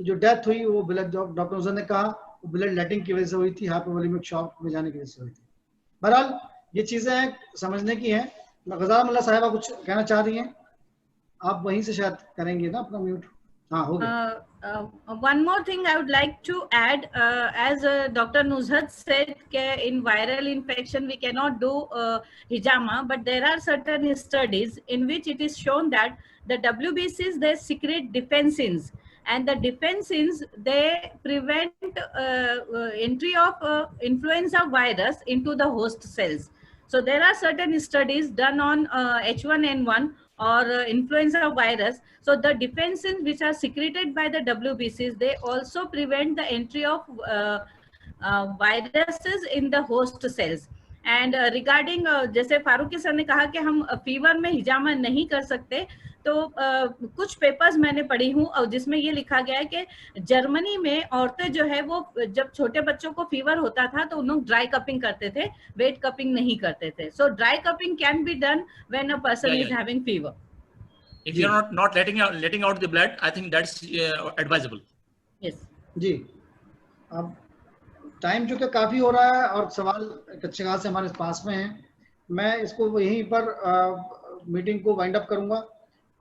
[SPEAKER 2] की जो डेथ हुई वो ब्लड, डॉक्टर उजर ने कहा वो ब्लड लेटिंग की वजह से हुई थी, हाइपोवोल्यूमिक शॉक में जाने की वजह से हुई थी। बहरहाल ये चीजें समझने की हैं। गज़ाला मुल्ला साहिबा कुछ कहना चाह रही हैं, आप वहीं से शायद करेंगे ना अपना म्यूट। हाँ, हो गया।
[SPEAKER 4] One more thing I would like to add, as Dr. Nuzhat said, in viral infection we cannot do hijama, but there are certain studies in which it is shown that the WBCs, they secrete defensins, and the defensins, they prevent entry of influenza virus into the host cells. So there are certain studies done on H1N1 or influenza virus. So the defensins which are secreted by the WBCs, they also prevent the entry of viruses in the host cells. And regarding जैसे Farooqui sir ने कहा कि हम fever में हिजामा नहीं कर सकते, तो कुछ पेपर्स मैंने पढ़ी हूँ और जिसमें ये लिखा गया है कि जर्मनी में औरतें जो है वो जब छोटे बच्चों को फीवर होता था तो उन लोग ड्राई कपिंग करते थे, वेट कपिंग नहीं करते थे। सो dry cupping can be done when a person is having fever.
[SPEAKER 5] If you are not letting out the blood, I think that's advisable.
[SPEAKER 4] Yes.
[SPEAKER 2] जी, अब टाइम जो कि काफ़ी हो रहा है और सवाल एक अच्छे खास से हमारे पास में हैं, मैं इसको यहीं पर मीटिंग को वाइंड अप करूंगा,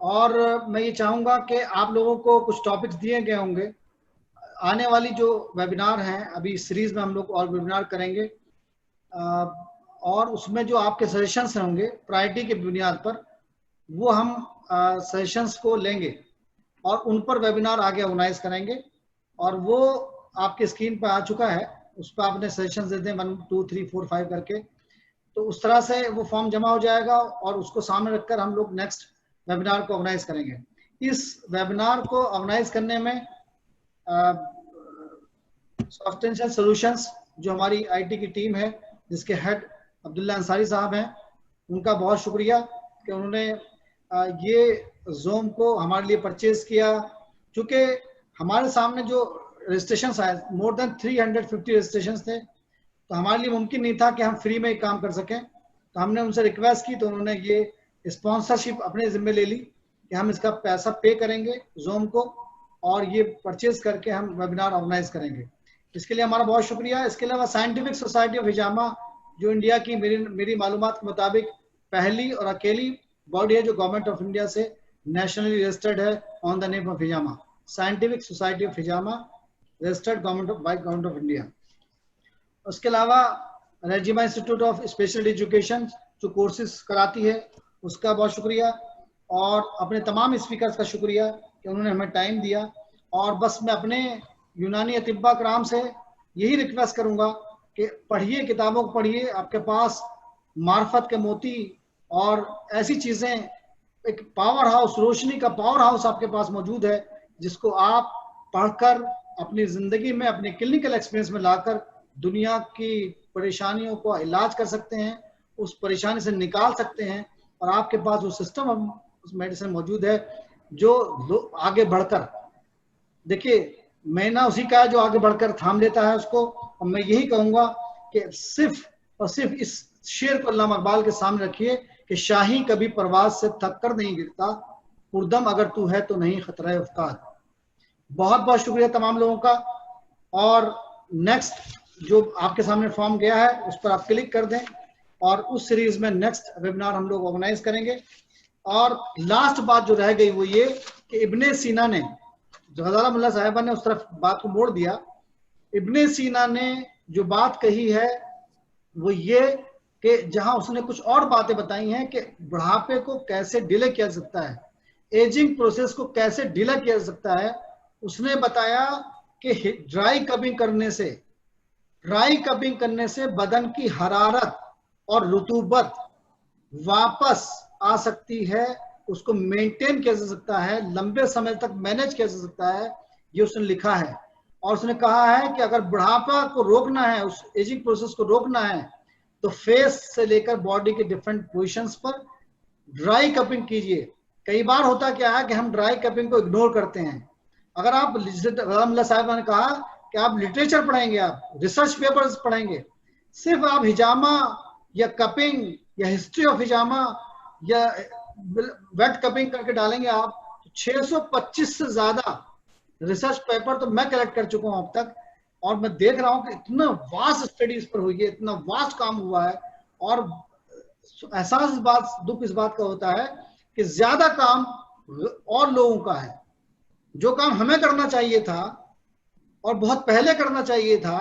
[SPEAKER 2] और मैं ये चाहूँगा कि आप लोगों को कुछ टॉपिक्स दिए गए होंगे। आने वाली जो वेबिनार हैं, अभी सीरीज़ में हम लोग और वेबिनार करेंगे, और उसमें जो आपके सजेशंस होंगे प्रायोरिटी के बुनियाद पर, वो हम सजेशंस को लेंगे और उन पर वेबिनार आगे ऑर्गेनाइज करेंगे, और वो आपके स्क्रीन पर आ चुका है, उस पर आपने सजेशंस दे दें 1 2 3 4 5 करके, तो उस तरह से वो फॉर्म जमा हो जाएगा और उसको सामने रखकर हम लोग नेक्स्ट वेबिनार को ऑर्गेनाइज करेंगे। इस वेबिनार को ऑर्गेनाइज करने में सॉफ्टेंशियल सॉल्यूशंस जो हमारी आईटी की टीम है, जिसके हेड अब्दुल्ला अंसारी साहब हैं, उनका बहुत शुक्रिया कि उन्होंने ये ज़ूम को हमारे लिए परचेज किया। क्योंकि हमारे सामने जो रजिस्ट्रेशन आए, मोर देन 350 रजिस्ट्रेशन थे, तो हमारे लिए मुमकिन नहीं था कि हम फ्री में काम कर सकें। तो हमने उनसे रिक्वेस्ट की, तो उन्होंने ये स्पॉन्सरशिप अपने जिम्मे ले ली कि हम इसका पैसा पे करेंगे ज़ूम को, और ये परचेज करके हम वेबिनार ऑर्गेनाइज करेंगे। इसके लिए हमारा बहुत शुक्रिया। इसके अलावा साइंटिफिक सोसाइटी ऑफ हिजामा, जो इंडिया की मेरी मालूमात के मुताबिक पहली और अकेली बॉडी है जो गवर्नमेंट ऑफ इंडिया से नेशनली रजिस्टर्ड है on the name of hijama, scientific society of hijama, registered by government of India. उसके अलावा रेजिमा इंस्टीट्यूट ऑफ स्पेशल एजुकेशन जो कोर्सेज कराती है, उसका बहुत शुक्रिया, और अपने तमाम स्पीकर्स का शुक्रिया कि उन्होंने हमें टाइम दिया। और बस मैं अपने यूनानी अतिब्बा कराम से यही रिक्वेस्ट करूंगा कि पढ़िए, किताबों को पढ़िए, आपके पास मार्फत के मोती और ऐसी चीज़ें, एक पावर हाउस, रोशनी का पावर हाउस आपके पास मौजूद है, जिसको आप पढ़कर अपनी ज़िंदगी में, अपने क्लिनिकल एक्सपीरियंस में लाकर दुनिया की परेशानियों को इलाज कर सकते हैं, उस परेशानी से निकाल सकते हैं। और आपके पास वो सिस्टम उस मेडिसिन मौजूद है जो आगे बढ़कर, देखिए महीना उसी का है जो आगे बढ़कर थाम लेता है उसको। और मैं यही कहूंगा कि सिर्फ और सिर्फ इस शेर को अल्लामा इकबाल के सामने रखिए कि शाही कभी परवाज से थक कर नहीं गिरता, पुरदम अगर तू है तो नहीं खतरा उफ्ताद। बहुत बहुत शुक्रिया तमाम लोगों का। और नेक्स्ट जो आपके सामने फॉर्म गया है उस पर आप क्लिक कर दें और उस सीरीज में नेक्स्ट वेबिनार हम लोग ऑर्गेनाइज करेंगे। और लास्ट बात जो रह गई वो ये कि इब्ने सीना ने, जो गजाला मुल्ला साहिबा ने उस तरफ बात को मोड़ दिया, इब्ने सीना ने जो बात कही है वो ये कि जहां उसने कुछ और बातें बताई हैं कि बुढ़ापे को कैसे डिले किया जा सकता है, एजिंग प्रोसेस को कैसे डिले किया जा सकता है। उसने बताया कि ड्राई कपिंग करने से बदन की हरारत और रुतूबत वापस आ सकती है, उसको मेंटेन किया जा सकता है, लंबे समय तक मैनेज किया जा सकता है, ये उसने लिखा है। और उसने कहा है कि अगर बुढ़ापा को रोकना है, उस एजिंग प्रोसेस को रोकना है, तो फेस से लेकर बॉडी के डिफरेंट पोजीशंस पर ड्राई कपिंग कीजिए। कई बार होता क्या है कि हम ड्राई कपिंग को इग्नोर करते हैं। अगर आप, गजाला साहब ने कहा कि आप लिटरेचर पढ़ेंगे, आप रिसर्च पेपर्स पढ़ेंगे, सिर्फ आप हिजामा या कपिंग या हिस्ट्री ऑफ हिजामा या वेट कपिंग करके डालेंगे आप, तो 625 से ज्यादा रिसर्च पेपर तो मैं कलेक्ट कर चुका हूं अब तक। और मैं देख रहा हूं कि इतना वास्ट स्टडी इस पर हुई है, इतना वास्ट काम हुआ है। और एहसास दुख इस बात का होता है कि ज्यादा काम और लोगों का है। जो काम हमें करना चाहिए था और बहुत पहले करना चाहिए था,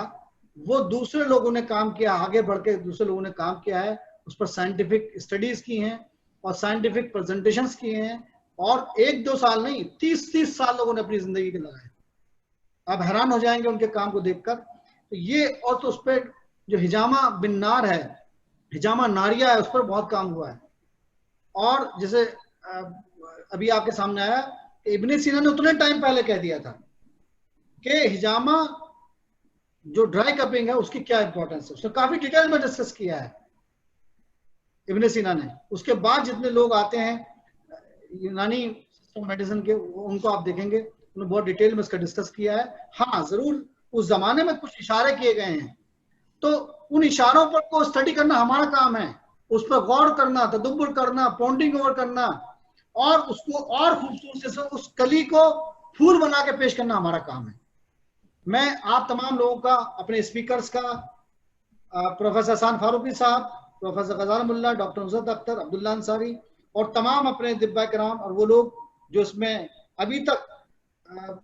[SPEAKER 2] वो दूसरे लोगों ने काम किया, आगे बढ़ के दूसरे लोगों ने काम किया है, उस पर साइंटिफिक स्टडीज की हैं और साइंटिफिक प्रेजेंटेशंस किए हैं। और 1-2 साल नहीं, 30 साल लोगों ने अपनी जिंदगी के लगाए। आप हैरान हो जाएंगे उनके काम को देखकर। तो ये, और तो उस पर जो हिजामा बिन नार है, हिजामा नारिया है, उस पर बहुत काम हुआ है। और जैसे अभी आपके सामने आया कि इब्ने सीना ने उतने टाइम पहले कह दिया था कि हिजामा जो ड्राई कपिंग है उसकी क्या इंपॉर्टेंस है। उसने काफी डिटेल में डिस्कस किया है इब्ने सीना ने। उसके बाद जितने लोग आते हैं यूनानी मेडिसिन के, उनको आप देखेंगे उन्होंने बहुत डिटेल में इसका डिस्कस किया है। हाँ, जरूर उस जमाने में कुछ इशारे किए गए हैं, तो उन इशारों पर को स्टडी करना हमारा काम है, उस पर गौर करना, तदब्बुर करना, पॉन्डिंग ओवर करना और उसको और खूबसूरती से उस कली को फूल बना के पेश करना हमारा काम है। मैं आप तमाम लोगों का, अपने स्पीकर्स का, प्रोफेसर हसन फारूकी साहब, प्रोफेसर गजाला मुल्ला, डॉक्टर नुसरत अख्तर, अब्दुल्ला अंसारी और तमाम अपने दिब्बा कराम और वो लोग जो इसमें अभी तक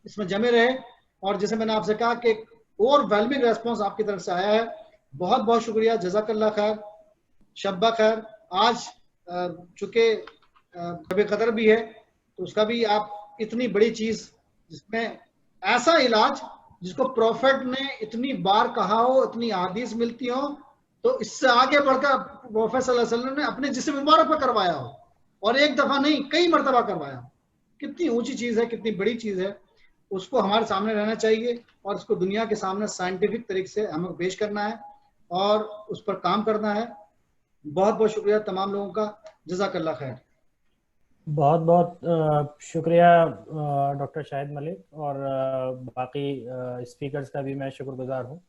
[SPEAKER 2] इसमें जमे रहे, और जैसे मैंने आपसे कहा कि ओवरवेलमिंग रेस्पॉन्स आपकी तरफ से आया है, बहुत बहुत शुक्रिया, जज़ाकल्लाह खैर, शब्बा खैर। आज चूंकि शब कदर भी है, तो उसका भी आप इतनी बड़ी चीज, जिसमें ऐसा इलाज जिसको प्रॉफिट ने इतनी बार कहा हो, इतनी हदीस मिलती हो, तो इससे आगे बढ़कर प्रॉफिट सल्लल्लाहु अलैहि वसल्लम ने अपने जिस्म मुबारक पर करवाया हो, और एक दफा नहीं कई मरतबा करवाया हो। कितनी ऊंची चीज है, कितनी बड़ी चीज है, उसको हमारे सामने रहना चाहिए और इसको दुनिया के सामने साइंटिफिक तरीके से हमें पेश करना है और उस पर काम करना है। बहुत बहुत शुक्रिया तमाम लोगों का, जज़ाकल्लाह खैर।
[SPEAKER 1] बहुत बहुत शुक्रिया डॉक्टर शाहिद मलिक और बाकी स्पीकर्स का भी मैं शुक्रगुजार हूँ।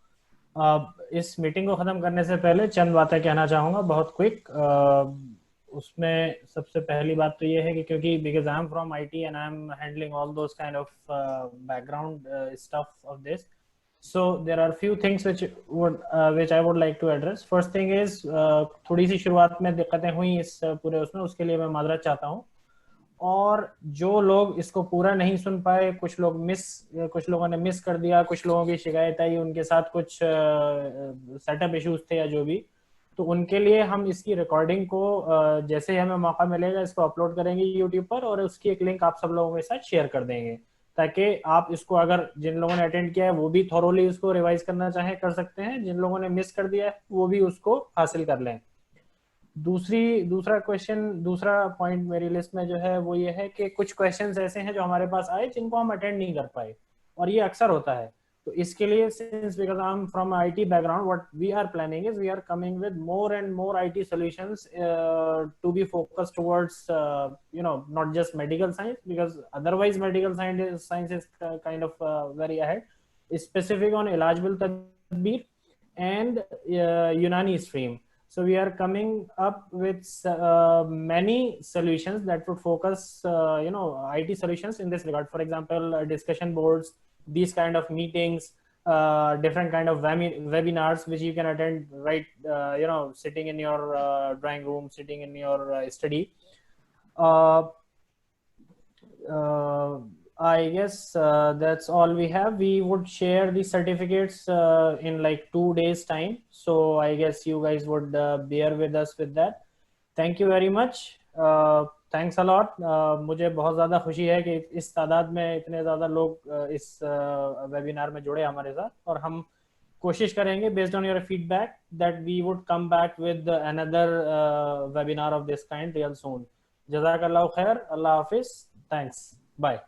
[SPEAKER 1] इस मीटिंग को ख़त्म करने से पहले चंद बातें कहना चाहूँगा, बहुत क्विक। उसमें सबसे पहली बात तो ये है कि क्योंकि because I am from IT and I am handling all those kind of background stuff of this, so there are few things which I would like to address. First thing is थोड़ी सी शुरुआत में दिक्कतें हुई इस पूरे उसमें, उसके लिए मैं माजरत चाहता हूँ। और जो लोग इसको पूरा नहीं सुन पाए, कुछ लोगों ने मिस कर दिया, कुछ लोगों की शिकायत आई, उनके साथ कुछ सेटअप इश्यूज थे या जो भी, तो उनके लिए हम इसकी रिकॉर्डिंग को जैसे ही हमें मौका मिलेगा इसको अपलोड करेंगे YouTube पर, और उसकी एक लिंक आप सब लोगों के साथ शेयर कर देंगे, ताकि आप इसको, अगर जिन लोगों ने अटेंड किया है वो भी थॉरोली उसको रिवाइज करना चाहें कर सकते हैं, जिन लोगों ने मिस कर दिया है वो भी उसको हासिल कर लें। दूसरा पॉइंट मेरी लिस्ट में जो है वो ये है कि कुछ क्वेश्चंस ऐसे हैं जो हमारे पास आए जिनको हम अटेंड नहीं कर पाए, और ये अक्सर होता है। तो इसके लिए since because I'm from IT background, what we are planning is we are coming with more and more IT solutions to be focused towards not just medical science, because otherwise medical science is kind of very ahead. It's specific on Ilaj bil Tadbir and Unani stream. So we are coming up with many solutions that would focus IT solutions in this regard. For example, discussion boards, these kind of meetings, different kind of webinars which you can attend right sitting in your drawing room, sitting in your study. I guess that's all we have. We would share the certificates in like 2 days time, so I guess you guys would bear with us with that. Thank you very much. Thanks a lot. मुझे बहुत ज़्यादा खुशी है कि इस तादाद में इतने ज़्यादा लोग इस वेबिनार में जुड़े हमारे साथ, और हम कोशिश करेंगे based on your feedback that we would come back with another webinar of this kind real soon. जज़ाकल्लाहु खैर. अल्लाह हाफिज़. Thanks. Bye.